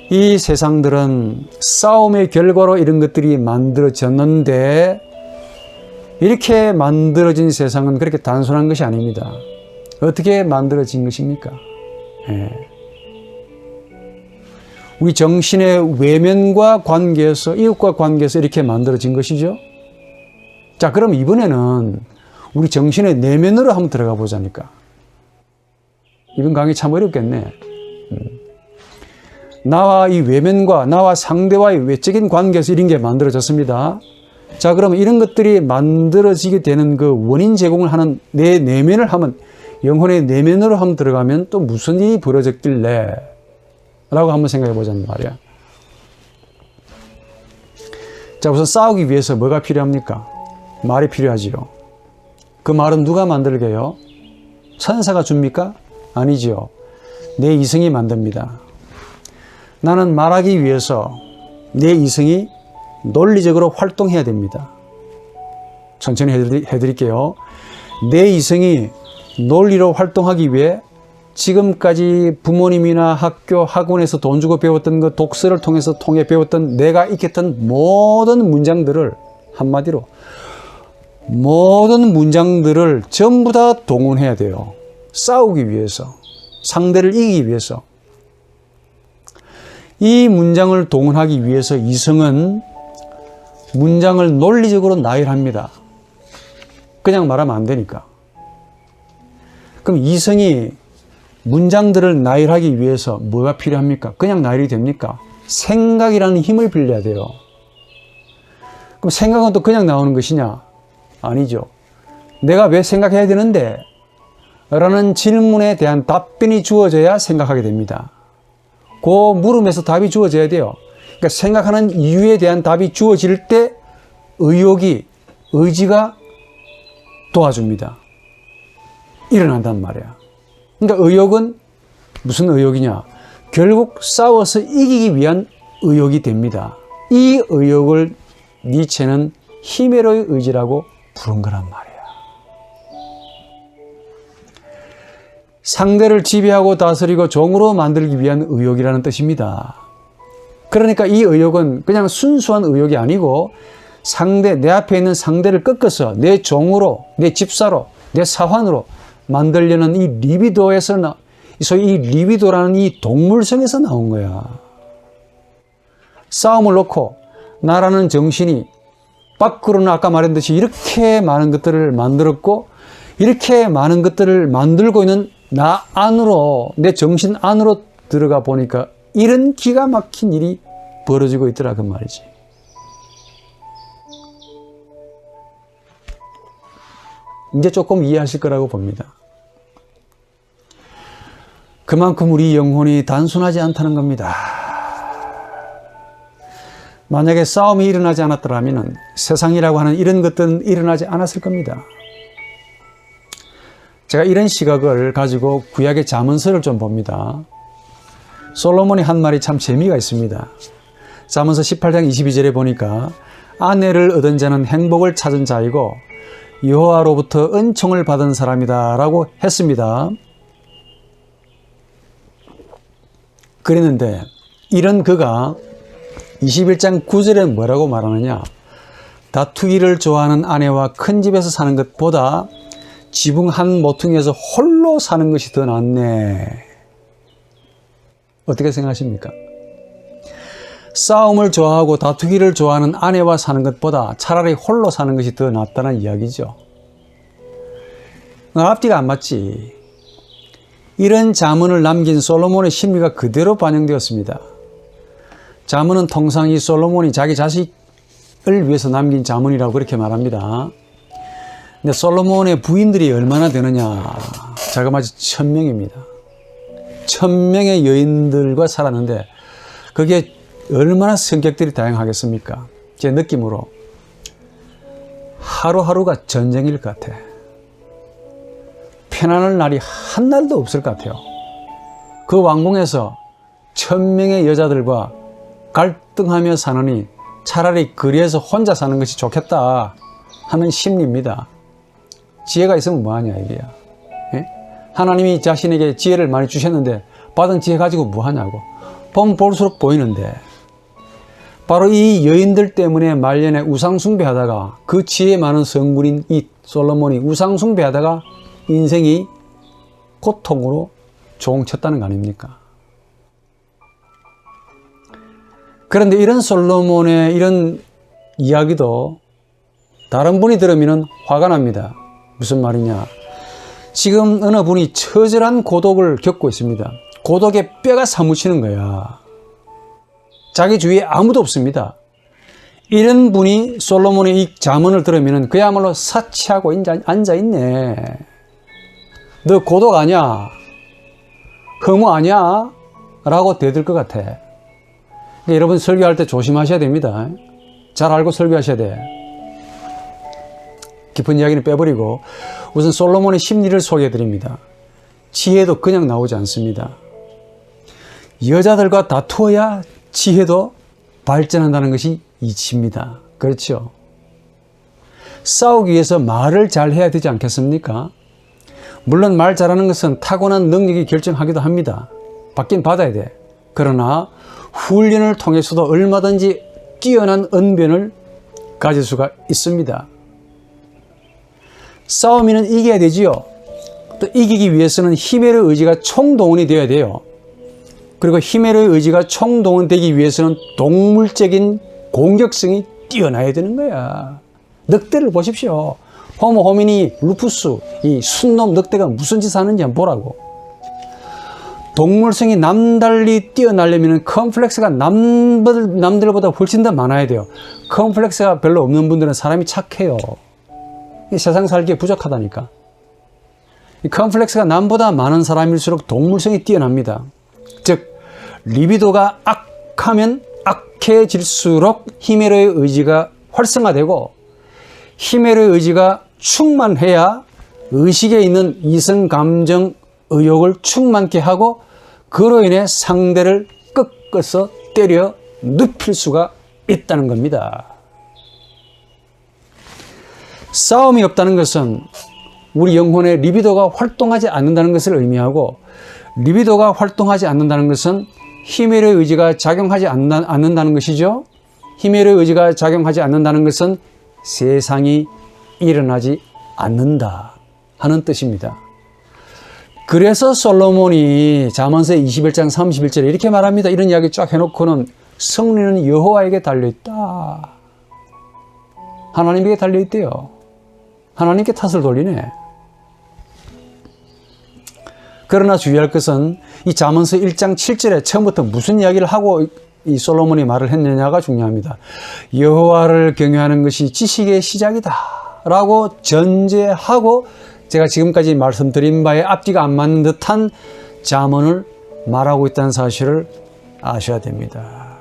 이 세상들은 싸움의 결과로 이런 것들이 만들어졌는데 이렇게 만들어진 세상은 그렇게 단순한 것이 아닙니다. 어떻게 만들어진 것입니까? 예. 우리 정신의 외면과 관계에서 이웃과 관계에서 이렇게 만들어진 것이죠. 자, 그럼 이번에는 우리 정신의 내면으로 한번 들어가 보자니까. 이번 강의 참 어렵겠네. 나와 이 외면과 나와 상대와의 외적인 관계에서 이런 게 만들어졌습니다. 자, 그럼 이런 것들이 만들어지게 되는 그 원인 제공을 하는 내 내면을 하면 영혼의 내면으로 한번 들어가면 또 무슨 일이 벌어졌길래 라고 한번 생각해 보자는 말이야. 자, 우선 싸우기 위해서 뭐가 필요합니까? 말이 필요하지요. 그 말은 누가 만들게요? 천사가 줍니까? 아니지요. 내 이성이 만듭니다. 나는 말하기 위해서 내 이성이 논리적으로 활동해야 됩니다. 천천히 해드릴게요. 내 이성이 논리로 활동하기 위해 지금까지 부모님이나 학교, 학원에서 돈 주고 배웠던 그 독서를 통해 배웠던 내가 익혔던 모든 문장들을 한마디로 모든 문장들을 전부 다 동원해야 돼요. 싸우기 위해서, 상대를 이기기 위해서. 이 문장을 동원하기 위해서 이성은 문장을 논리적으로 나열합니다. 그냥 말하면 안 되니까. 그럼 이성이 문장들을 나열하기 위해서 뭐가 필요합니까? 그냥 나열이 됩니까? 생각이라는 힘을 빌려야 돼요. 그럼 생각은 또 그냥 나오는 것이냐? 아니죠. 내가 왜 생각해야 되는데? 라는 질문에 대한 답변이 주어져야 생각하게 됩니다. 그 물음에서 답이 주어져야 돼요. 그러니까 생각하는 이유에 대한 답이 주어질 때 의지가 도와줍니다. 일어난단 말이야. 그러니까 의욕은 무슨 의욕이냐? 결국 싸워서 이기기 위한 의욕이 됩니다. 이 의욕을 니체는 히메로의 의지라고 부른 거란 말이야. 상대를 지배하고 다스리고 종으로 만들기 위한 의욕이라는 뜻입니다. 그러니까 이 의욕은 그냥 순수한 의욕이 아니고 내 앞에 있는 상대를 꺾어서 내 종으로, 내 집사로, 내 사환으로 만들려는 이 리비도에서 소위 이 리비도라는 이 동물성에서 나온 거야. 싸움을 놓고 나라는 정신이 밖으로는 아까 말했듯이 이렇게 많은 것들을 만들었고 이렇게 많은 것들을 만들고 있는 나 안으로, 내 정신 안으로 들어가 보니까 이런 기가 막힌 일이 벌어지고 있더라 그 말이지. 이제 조금 이해하실 거라고 봅니다. 그만큼 우리 영혼이 단순하지 않다는 겁니다. 만약에 싸움이 일어나지 않았더라면 세상이라고 하는 이런 것들은 일어나지 않았을 겁니다. 제가 이런 시각을 가지고 구약의 잠언서를 좀 봅니다. 솔로몬이 한 말이 참 재미가 있습니다. 잠언서 18장 22절에 보니까 아내를 얻은 자는 행복을 찾은 자이고 여호와로부터 은총을 받은 사람이다 라고 했습니다. 그랬는데 이런 그가 21장 9절에 뭐라고 말하느냐, 다투기를 좋아하는 아내와 큰 집에서 사는 것보다 지붕 한 모퉁이에서 홀로 사는 것이 더 낫네. 어떻게 생각하십니까? 싸움을 좋아하고 다투기를 좋아하는 아내와 사는 것보다 차라리 홀로 사는 것이 더 낫다는 이야기죠. 앞뒤가 안 맞지. 이런 잠언을 남긴 솔로몬의 심리가 그대로 반영되었습니다. 잠언은 통상 이 솔로몬이 자기 자식을 위해서 남긴 잠언이라고 그렇게 말합니다. 근데 솔로몬의 부인들이 얼마나 되느냐, 자그마치 1000명입니다. 1000명의 여인들과 살았는데 그게 얼마나 성격들이 다양하겠습니까? 제 느낌으로 하루하루가 전쟁일 것 같아. 편안할 날이 한 날도 없을 것 같아요. 그 왕궁에서 1000명의 여자들과 갈등하며 사느니 차라리 거리에서 혼자 사는 것이 좋겠다 하는 심리입니다. 지혜가 있으면 뭐하냐 이게야. 예? 하나님이 자신에게 지혜를 많이 주셨는데 받은 지혜 가지고 뭐하냐고. 보면 볼수록 보이는데 바로 이 여인들 때문에 말년에 우상숭배하다가 그 지혜 많은 성군인 이 솔로몬이 우상숭배하다가 인생이 고통으로 종쳤다는 거 아닙니까? 그런데 이런 솔로몬의 이런 이야기도 다른 분이 들으면 화가 납니다. 무슨 말이냐? 지금 어느 분이 처절한 고독을 겪고 있습니다. 고독에 뼈가 사무치는 거야. 자기 주위에 아무도 없습니다. 이런 분이 솔로몬의 이 잠언을 들으면 그야말로 사치하고 앉아있네. 너 고독 아냐? 허무 아냐? 라고 대들 것 같아. 그러니까 여러분 설교할 때 조심하셔야 됩니다. 잘 알고 설교하셔야 돼. 깊은 이야기는 빼버리고 우선 솔로몬의 심리를 소개해 드립니다. 지혜도 그냥 나오지 않습니다. 여자들과 다투어야 지혜도 발전한다는 것이 이치입니다. 그렇죠? 싸우기 위해서 말을 잘 해야 되지 않겠습니까? 물론 말 잘하는 것은 타고난 능력이 결정하기도 합니다. 받긴 받아야 돼. 그러나 훈련을 통해서도 얼마든지 뛰어난 언변을 가질 수가 있습니다. 싸움에는 이겨야 되지요. 또 이기기 위해서는 힘의 의지가 총동원이 되어야 돼요. 그리고 힘의 의지가 총동원되기 위해서는 동물적인 공격성이 뛰어나야 되는 거야. 늑대를 보십시오. 호모 호미니 루푸스, 이 순놈 늑대가 무슨 짓 하는지 한번 보라고. 동물성이 남달리 뛰어나려면 컴플렉스가 남들보다 훨씬 더 많아야 돼요. 컴플렉스가 별로 없는 분들은 사람이 착해요. 세상 살기에 부족하다니까. 이 컴플렉스가 남보다 많은 사람일수록 동물성이 뛰어납니다. 즉 리비도가 악하면 악해질수록 히메로의 의지가 활성화되고 히메로의 의지가 충만해야 의식에 있는 이성, 감정, 의욕을 충만케 하고 그로 인해 상대를 꺾어서 때려 눕힐 수가 있다는 겁니다. 싸움이 없다는 것은 우리 영혼의 리비도가 활동하지 않는다는 것을 의미하고, 리비도가 활동하지 않는다는 것은 히메로의 의지가 작용하지 않는다는 것이죠. 히메로의 의지가 작용하지 않는다는 것은 세상이 일어나지 않는다 하는 뜻입니다. 그래서 솔로몬이 잠언서 21장 31절에 이렇게 말합니다. 이런 이야기 쫙 해놓고는 승리는 여호와에게 달려있다. 하나님에게 달려있대요. 하나님께 탓을 돌리네. 그러나 주의할 것은 이 잠언서 1장 7절에 처음부터 무슨 이야기를 하고 이 솔로몬이 말을 했느냐가 중요합니다. 여호와를 경외하는 것이 지식의 시작이다 라고 전제하고 제가 지금까지 말씀드린 바에 앞뒤가 안 맞는 듯한 잠언을 말하고 있다는 사실을 아셔야 됩니다.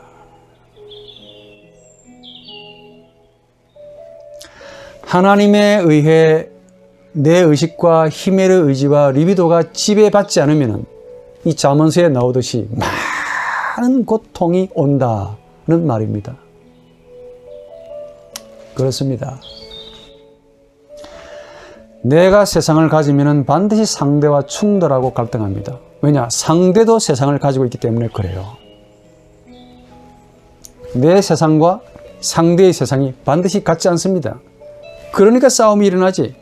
하나님에 의해 내 의식과 힘의 의지와 리비도가 지배받지 않으면 이 잠언서에 나오듯이 많은 고통이 온다는 말입니다. 그렇습니다. 내가 세상을 가지면 반드시 상대와 충돌하고 갈등합니다. 왜냐? 상대도 세상을 가지고 있기 때문에 그래요. 내 세상과 상대의 세상이 반드시 같지 않습니다. 그러니까 싸움이 일어나지.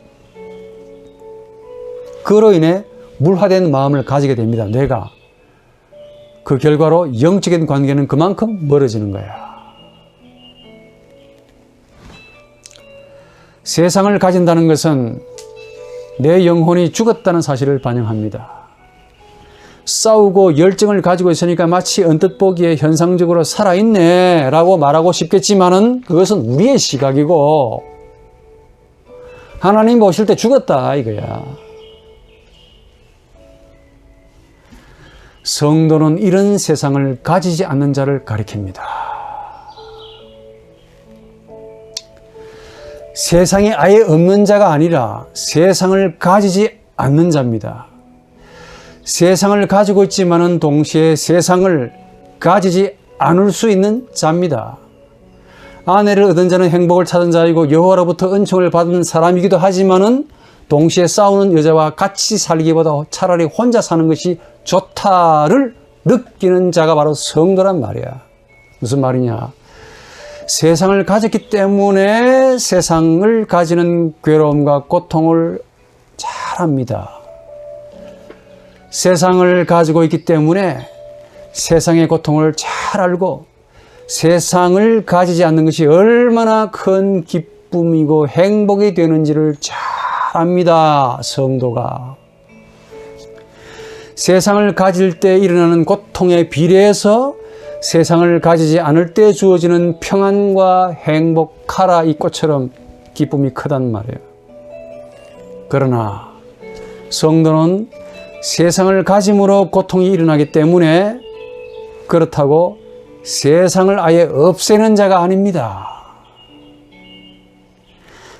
그로 인해 물화된 마음을 가지게 됩니다. 내가. 그 결과로 영적인 관계는 그만큼 멀어지는 거야. 세상을 가진다는 것은 내 영혼이 죽었다는 사실을 반영합니다. 싸우고 열정을 가지고 있으니까 마치 언뜻 보기에 현상적으로 살아있네 라고 말하고 싶겠지만은 그것은 우리의 시각이고 하나님 보실 때 죽었다 이거야. 성도는 이런 세상을 가지지 않는 자를 가리킵니다. 세상에 아예 없는 자가 아니라 세상을 가지지 않는 자입니다. 세상을 가지고 있지만은 동시에 세상을 가지지 않을 수 있는 자입니다. 아내를 얻은 자는 행복을 찾은 자이고 여호와로부터 은총을 받은 사람이기도 하지만은 동시에 싸우는 여자와 같이 살기보다 차라리 혼자 사는 것이 좋다를 느끼는 자가 바로 성도란 말이야. 무슨 말이냐? 세상을 가졌기 때문에 세상을 가지는 괴로움과 고통을 잘 압니다. 세상을 가지고 있기 때문에 세상의 고통을 잘 알고 세상을 가지지 않는 것이 얼마나 큰 기쁨이고 행복이 되는지를 잘 압니다. 성도가. 세상을 가질 때 일어나는 고통에 비례해서 세상을 가지지 않을 때 주어지는 평안과 행복, 카라 이 꽃처럼 기쁨이 크단 말이에요. 그러나 성도는 세상을 가짐으로 고통이 일어나기 때문에 그렇다고 세상을 아예 없애는 자가 아닙니다.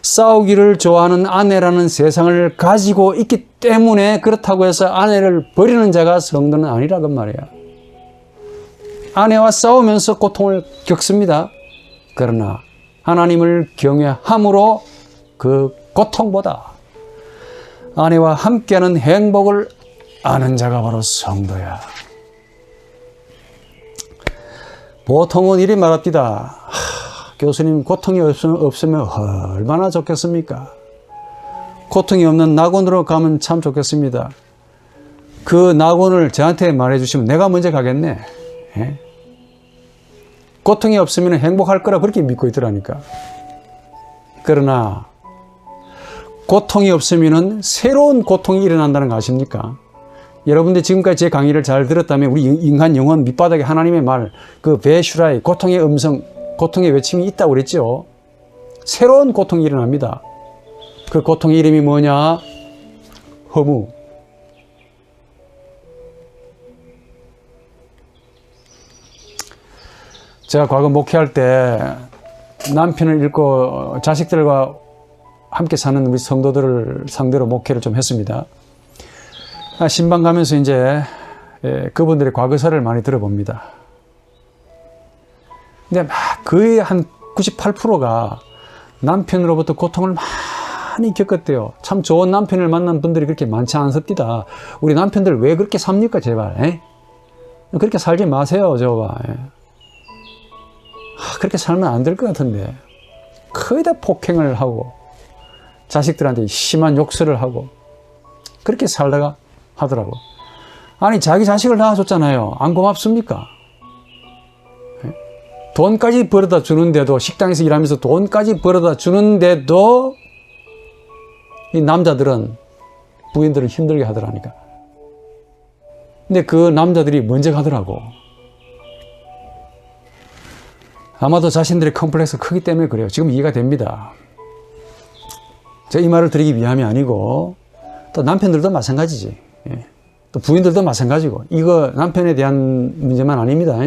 싸우기를 좋아하는 아내라는 세상을 가지고 있기 때문에 그렇다고 해서 아내를 버리는 자가 성도는 아니라고 말이야. 아내와 싸우면서 고통을 겪습니다. 그러나 하나님을 경외함으로 그 고통보다 아내와 함께하는 행복을 아는 자가 바로 성도야. 보통은 이리 말합니다. 교수님, 고통이 없으면 얼마나 좋겠습니까? 고통이 없는 낙원으로 가면 참 좋겠습니다. 그 낙원을 저한테 말해주시면 내가 먼저 가겠네. 예? 고통이 없으면 행복할 거라 그렇게 믿고 있더라니까. 그러나 고통이 없으면 새로운 고통이 일어난다는 거 아십니까? 여러분들 지금까지 제 강의를 잘 들었다면 우리 인간 영혼 밑바닥에 하나님의 말, 그 베슈라의 고통의 음성, 고통의 외침이 있다고 그랬죠. 새로운 고통이 일어납니다. 그 고통의 이름이 뭐냐? 허무. 제가 과거 목회할 때 남편을 잃고 자식들과 함께 사는 우리 성도들을 상대로 목회를 좀 했습니다. 신방 가면서 이제 그분들의 과거사를 많이 들어봅니다. 근데 막 거의 한 98%가 남편으로부터 고통을 많이 겪었대요. 참 좋은 남편을 만난 분들이 그렇게 많지 않습니다. 우리 남편들 왜 그렇게 삽니까, 제발? 에? 그렇게 살지 마세요, 저봐. 그렇게 살면 안 될 것 같은데. 거의 다 폭행을 하고 자식들한테 심한 욕설을 하고 그렇게 살다가 하더라고. 아니, 자기 자식을 낳아줬잖아요. 안 고맙습니까? 돈까지 벌어다 주는데도, 식당에서 일하면서 돈까지 벌어다 주는데도 이 남자들은, 부인들은 힘들게 하더라니까. 근데 그 남자들이 먼저 가더라고. 아마도 자신들의 컴플렉스가 크기 때문에 그래요. 지금 이해가 됩니다. 제가 이 말을 드리기 위함이 아니고 또 남편들도 마찬가지지. 예. 또 부인들도 마찬가지고, 이거 남편에 대한 문제만 아닙니다.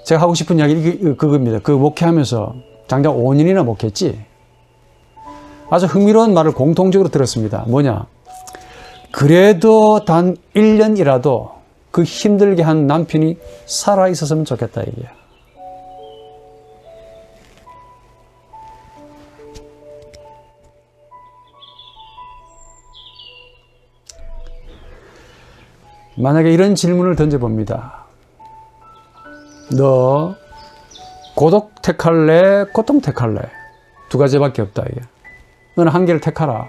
제가 하고 싶은 이야기 그겁니다. 그 목회하면서 장장 5년이나 목회했지. 아주 흥미로운 말을 공통적으로 들었습니다. 뭐냐? 그래도 단 1년이라도 그 힘들게 한 남편이 살아 있었으면 좋겠다 이게. 만약에 이런 질문을 던져봅니다. 너 고독 택할래? 고통 택할래? 두 가지밖에 없다 이게. 너는 한 개를 택하라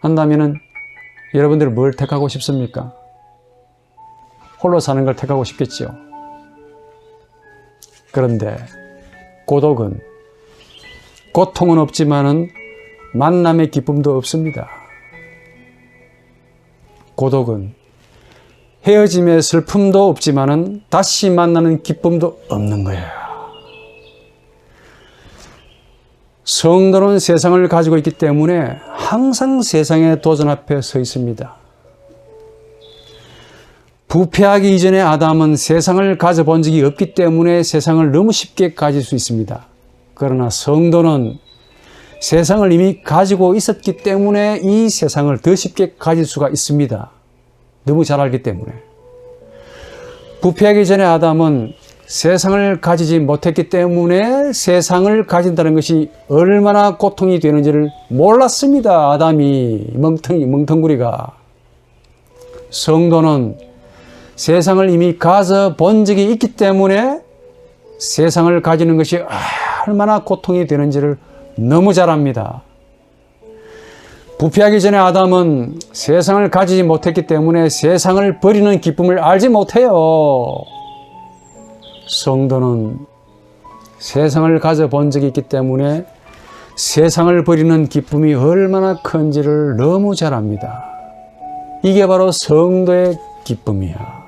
한다면은 여러분들 뭘 택하고 싶습니까? 홀로 사는 걸 택하고 싶겠지요. 그런데 고독은, 고통은 없지만은 만남의 기쁨도 없습니다. 고독은 헤어짐의 슬픔도 없지만은 다시 만나는 기쁨도 없는 거예요. 성도는 세상을 가지고 있기 때문에 항상 세상의 도전 앞에 서 있습니다. 부패하기 이전에 아담은 세상을 가져본 적이 없기 때문에 세상을 너무 쉽게 가질 수 있습니다. 그러나 성도는 세상을 이미 가지고 있었기 때문에 이 세상을 더 쉽게 가질 수가 있습니다. 너무 잘 알기 때문에. 부패하기 전에 아담은 세상을 가지지 못했기 때문에 세상을 가진다는 것이 얼마나 고통이 되는지를 몰랐습니다. 아담이, 멍텅구리가. 성도는 세상을 이미 가져본 적이 있기 때문에 세상을 가지는 것이 얼마나 고통이 되는지를 너무 잘 압니다. 부패하기 전에 아담은 세상을 가지지 못했기 때문에 세상을 버리는 기쁨을 알지 못해요. 성도는 세상을 가져본 적이 있기 때문에 세상을 버리는 기쁨이 얼마나 큰지를 너무 잘 압니다. 이게 바로 성도의 기쁨이야.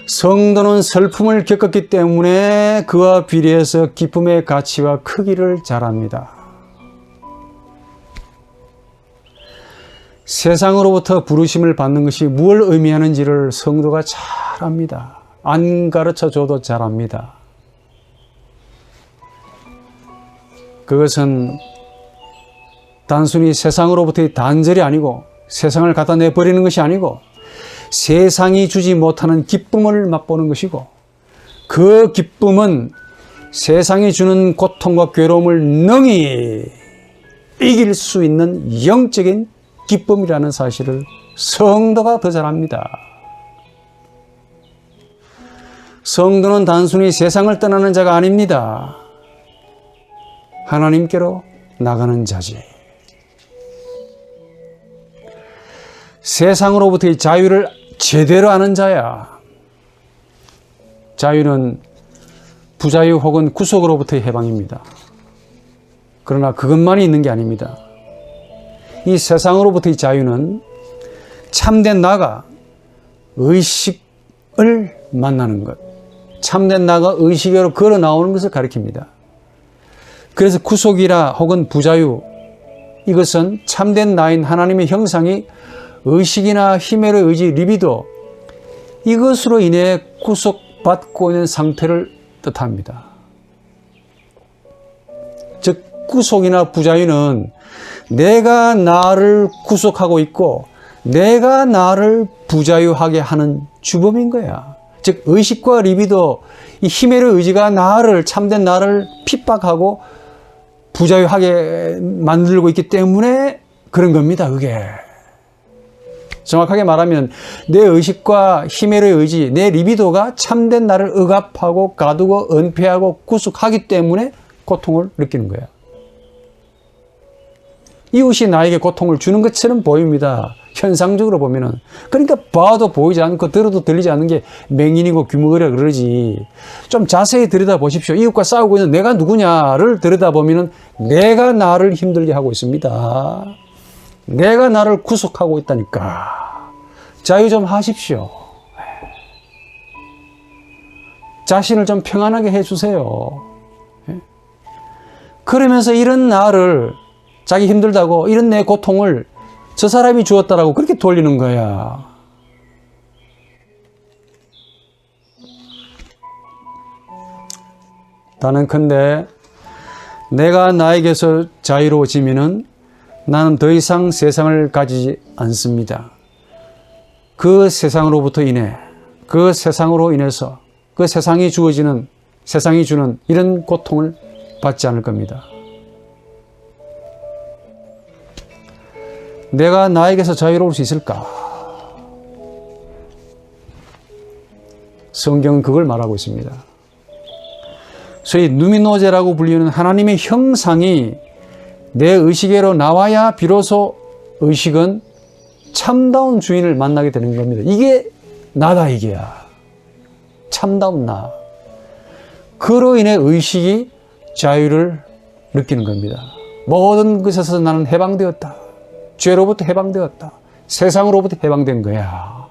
성도는 슬픔을 겪었기 때문에 그와 비례해서 기쁨의 가치와 크기를 잘 압니다. 세상으로부터 부르심을 받는 것이 무엇을 의미하는지를 성도가 잘 압니다. 안 가르쳐줘도 잘 압니다. 그것은 단순히 세상으로부터의 단절이 아니고 세상을 갖다 내버리는 것이 아니고 세상이 주지 못하는 기쁨을 맛보는 것이고 그 기쁨은 세상이 주는 고통과 괴로움을 능히 이길 수 있는 영적인 기쁨이라는 사실을 성도가 더 잘 압니다. 성도는 단순히 세상을 떠나는 자가 아닙니다. 하나님께로 나가는 자지. 세상으로부터의 자유를 제대로 아는 자야. 자유는 부자유 혹은 구속으로부터의 해방입니다. 그러나 그것만이 있는 게 아닙니다. 이 세상으로부터의 자유는 참된 나가 의식을 만나는 것, 참된 나가 의식으로 걸어 나오는 것을 가리킵니다. 그래서 구속이라 혹은 부자유, 이것은 참된 나인 하나님의 형상이 의식이나 힘의 의지, 리비도, 이것으로 인해 구속받고 있는 상태를 뜻합니다. 즉 구속이나 부자유는 내가 나를 구속하고 있고 내가 나를 부자유하게 하는 주범인 거야. 즉 의식과 리비도, 이 힘의 의지가 나를, 참된 나를 핍박하고 부자유하게 만들고 있기 때문에 그런 겁니다. 그게 정확하게 말하면 내 의식과 힘의 의지, 내 리비도가 참된 나를 억압하고 가두고 은폐하고 구속하기 때문에 고통을 느끼는 거야. 이웃이 나에게 고통을 주는 것처럼 보입니다. 현상적으로 보면은. 그러니까 봐도 보이지 않고 들어도 들리지 않는 게 맹인이고 귀머거리라 그러지. 좀 자세히 들여다보십시오. 이웃과 싸우고 있는 내가 누구냐를 들여다보면은 내가 나를 힘들게 하고 있습니다. 내가 나를 구속하고 있다니까. 자유 좀 하십시오. 자신을 좀 평안하게 해주세요. 그러면서 이런 나를 자기 힘들다고 이런 내 고통을 저 사람이 주었다라고 그렇게 돌리는 거야. 단언컨대 내가 나에게서 자유로워지면은 나는 더 이상 세상을 가지지 않습니다. 그 세상으로부터 인해, 그 세상으로 인해서 그 세상이 주어지는, 세상이 주는 이런 고통을 받지 않을 겁니다. 내가 나에게서 자유로울 수 있을까? 성경은 그걸 말하고 있습니다. 소위 누미노제라고 불리는 하나님의 형상이 내 의식에로 나와야 비로소 의식은 참다운 주인을 만나게 되는 겁니다. 이게 나다 이게야. 참다운 나. 그로 인해 의식이 자유를 느끼는 겁니다. 모든 것에서 나는 해방되었다. 죄로부터 해방되었다. 세상으로부터 해방된 거야.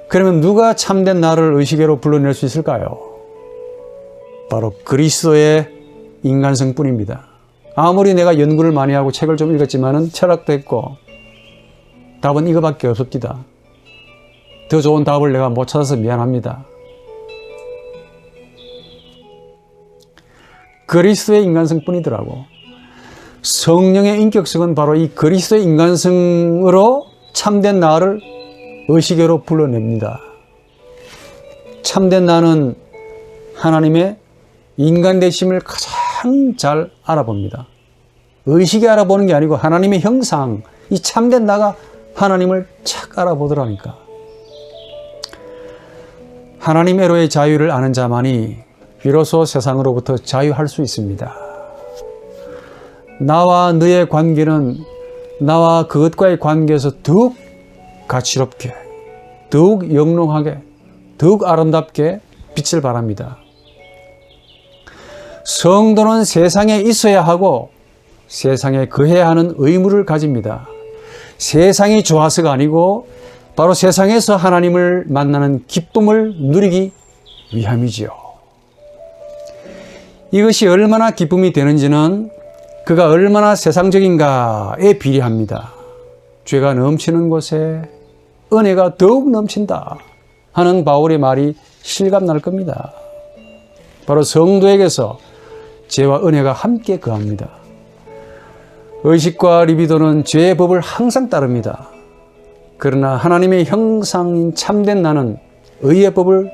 그러면 누가 참된 나를 의식으로 불러낼 수 있을까요? 바로 그리스도의 인간성뿐입니다. 아무리 내가 연구를 많이 하고 책을 좀 읽었지만은 철학도 했고 답은 이거밖에 없습니다. 더 좋은 답을 내가 못 찾아서 미안합니다. 그리스도의 인간성뿐이더라고. 성령의 인격성은 바로 이 그리스도의 인간성으로 참된 나를 의식으로 불러냅니다. 참된 나는 하나님의 인간 되심을 가장 잘 알아봅니다. 의식이 알아보는 게 아니고 하나님의 형상, 이 참된 나가 하나님을 착 알아보더라니까. 하나님의로의 자유를 아는 자만이 비로소 세상으로부터 자유할 수 있습니다. 나와 너의 관계는 나와 그것과의 관계에서 더욱 가치롭게, 더욱 영롱하게, 더욱 아름답게 빛을 발합니다. 성도는 세상에 있어야 하고 세상에 거해야 하는 의무를 가집니다. 세상이 좋아서가 아니고 바로 세상에서 하나님을 만나는 기쁨을 누리기 위함이지요. 이것이 얼마나 기쁨이 되는지는 그가 얼마나 세상적인가에 비례합니다. 죄가 넘치는 곳에 은혜가 더욱 넘친다 하는 바울의 말이 실감날 겁니다. 바로 성도에게서 죄와 은혜가 함께 거합니다. 의식과 리비도는 죄의 법을 항상 따릅니다. 그러나 하나님의 형상인 참된 나는 의의 법을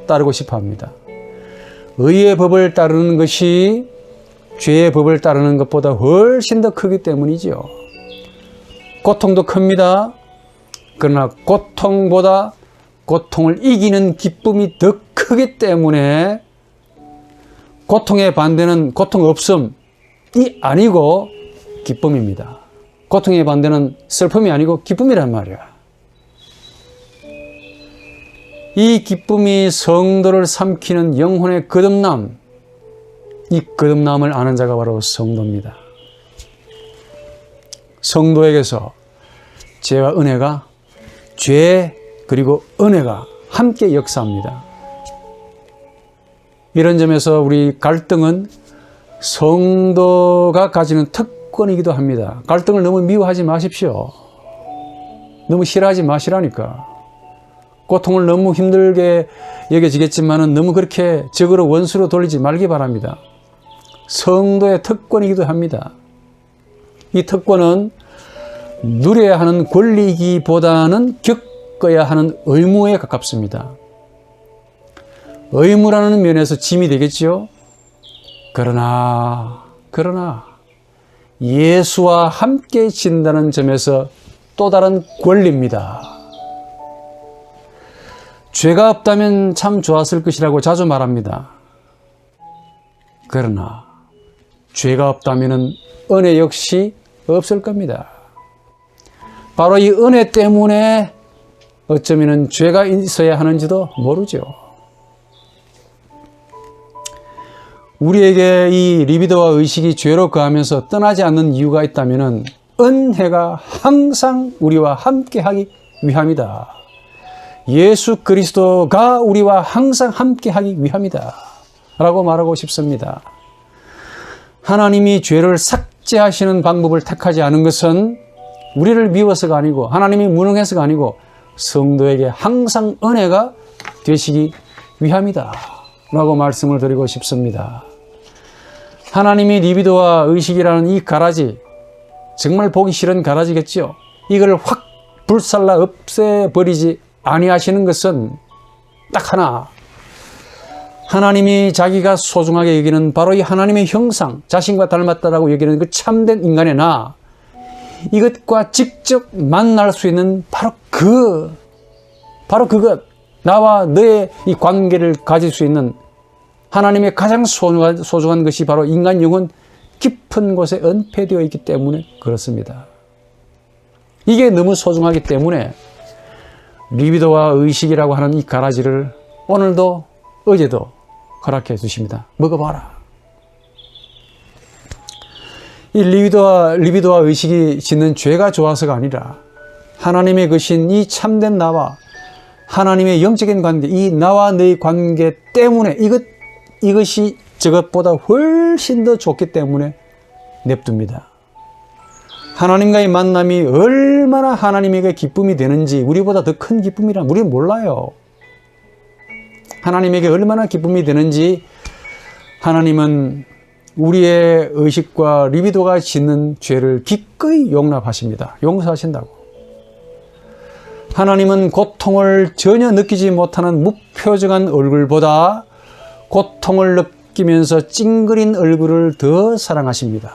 따르고 싶어 합니다. 의의 법을 따르는 것이 죄의 법을 따르는 것보다 훨씬 더 크기 때문이지요. 고통도 큽니다. 그러나 고통보다 고통을 이기는 기쁨이 더 크기 때문에 고통의 반대는 고통 없음이 아니고 기쁨입니다. 고통의 반대는 슬픔이 아니고 기쁨이란 말이야. 이 기쁨이 성도를 삼키는 영혼의 거듭남, 이 거듭남을 아는 자가 바로 성도입니다. 성도에게서 죄와 은혜가, 죄 그리고 은혜가 함께 역사합니다. 이런 점에서 우리 갈등은 성도가 가지는 특권이기도 합니다. 갈등을 너무 미워하지 마십시오. 너무 싫어하지 마시라니까. 고통을 너무 힘들게 여겨지겠지만은 너무 그렇게 적으로 원수로 돌리지 말기 바랍니다. 성도의 특권이기도 합니다. 이 특권은 누려야 하는 권리이기보다는 겪어야 하는 의무에 가깝습니다. 의무라는 면에서 짐이 되겠지요. 그러나 예수와 함께 진다는 점에서 또 다른 권리입니다. 죄가 없다면 참 좋았을 것이라고 자주 말합니다. 그러나 죄가 없다면 은혜 역시 없을 겁니다. 바로 이 은혜 때문에 어쩌면 죄가 있어야 하는지도 모르죠. 우리에게 이 리비도와 의식이 죄로 거하면서 떠나지 않는 이유가 있다면 은혜가 항상 우리와 함께하기 위함이다. 예수 그리스도가 우리와 항상 함께하기 위함이다. 라고 말하고 싶습니다. 하나님이 죄를 삭제하시는 방법을 택하지 않은 것은 우리를 미워서가 아니고 하나님이 무능해서가 아니고 성도에게 항상 은혜가 되시기 위함이다 라고 말씀을 드리고 싶습니다. 하나님이 리비도와 의식이라는 이 가라지, 정말 보기 싫은 가라지겠죠. 이걸 확 불살라 없애버리지 아니하시는 것은 딱 하나, 하나님이 자기가 소중하게 여기는 바로 이 하나님의 형상, 자신과 닮았다라고 여기는 그 참된 인간의 나, 이것과 직접 만날 수 있는 바로 그것, 나와 너의 이 관계를 가질 수 있는 하나님의 가장 소중한 것이 바로 인간 영혼 깊은 곳에 은폐되어 있기 때문에 그렇습니다. 이게 너무 소중하기 때문에 리비도와 의식이라고 하는 이 가라지를 오늘도 어제도 허락해 주십니다. 먹어봐라. 이 리비도와 의식이 짓는 죄가 좋아서가 아니라 하나님의 것인 이 참된 나와 하나님의 영적인 관계, 이 나와 너의 관계 때문에 이것이 저것보다 훨씬 더 좋기 때문에 냅둡니다. 하나님과의 만남이 얼마나 하나님에게 기쁨이 되는지, 우리보다 더 큰 기쁨이란 우리는 몰라요. 하나님에게 얼마나 기쁨이 되는지 하나님은 우리의 의식과 리비도가 짓는 죄를 기꺼이 용납하십니다. 용서하신다고. 하나님은 고통을 전혀 느끼지 못하는 무표정한 얼굴보다 고통을 느끼면서 찡그린 얼굴을 더 사랑하십니다.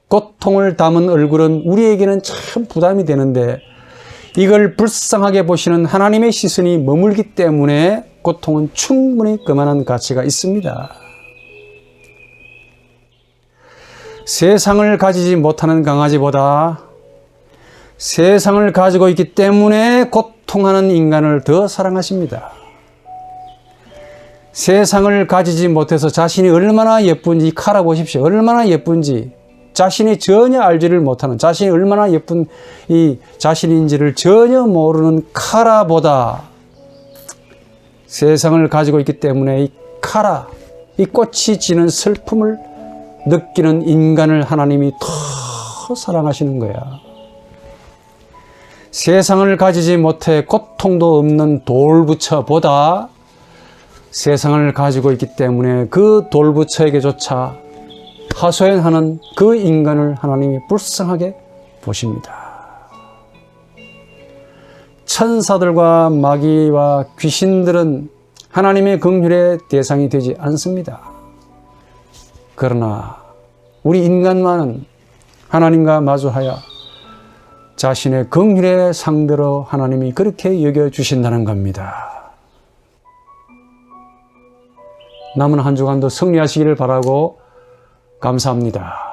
고통을 담은 얼굴은 우리에게는 참 부담이 되는데 이걸 불쌍하게 보시는 하나님의 시선이 머물기 때문에 고통은 충분히 그만한 가치가 있습니다. 세상을 가지지 못하는 강아지보다 세상을 가지고 있기 때문에 고통하는 인간을 더 사랑하십니다. 세상을 가지지 못해서 자신이 얼마나 예쁜지 카라 보십시오. 얼마나 예쁜지 자신이 전혀 알지를 못하는, 자신이 얼마나 예쁜 이 자신인지를 전혀 모르는 카라보다 세상을 가지고 있기 때문에 이 카라, 이 꽃이 지는 슬픔을 느끼는 인간을 하나님이 더 사랑하시는 거야. 세상을 가지지 못해 고통도 없는 돌부처보다 세상을 가지고 있기 때문에 그 돌부처에게조차 하소연하는 그 인간을 하나님이 불쌍하게 보십니다. 천사들과 마귀와 귀신들은 하나님의 긍휼의 대상이 되지 않습니다. 그러나 우리 인간만은 하나님과 마주하여 자신의 긍휼의 상대로 하나님이 그렇게 여겨주신다는 겁니다. 남은 한 주간도 승리하시기를 바라고 감사합니다.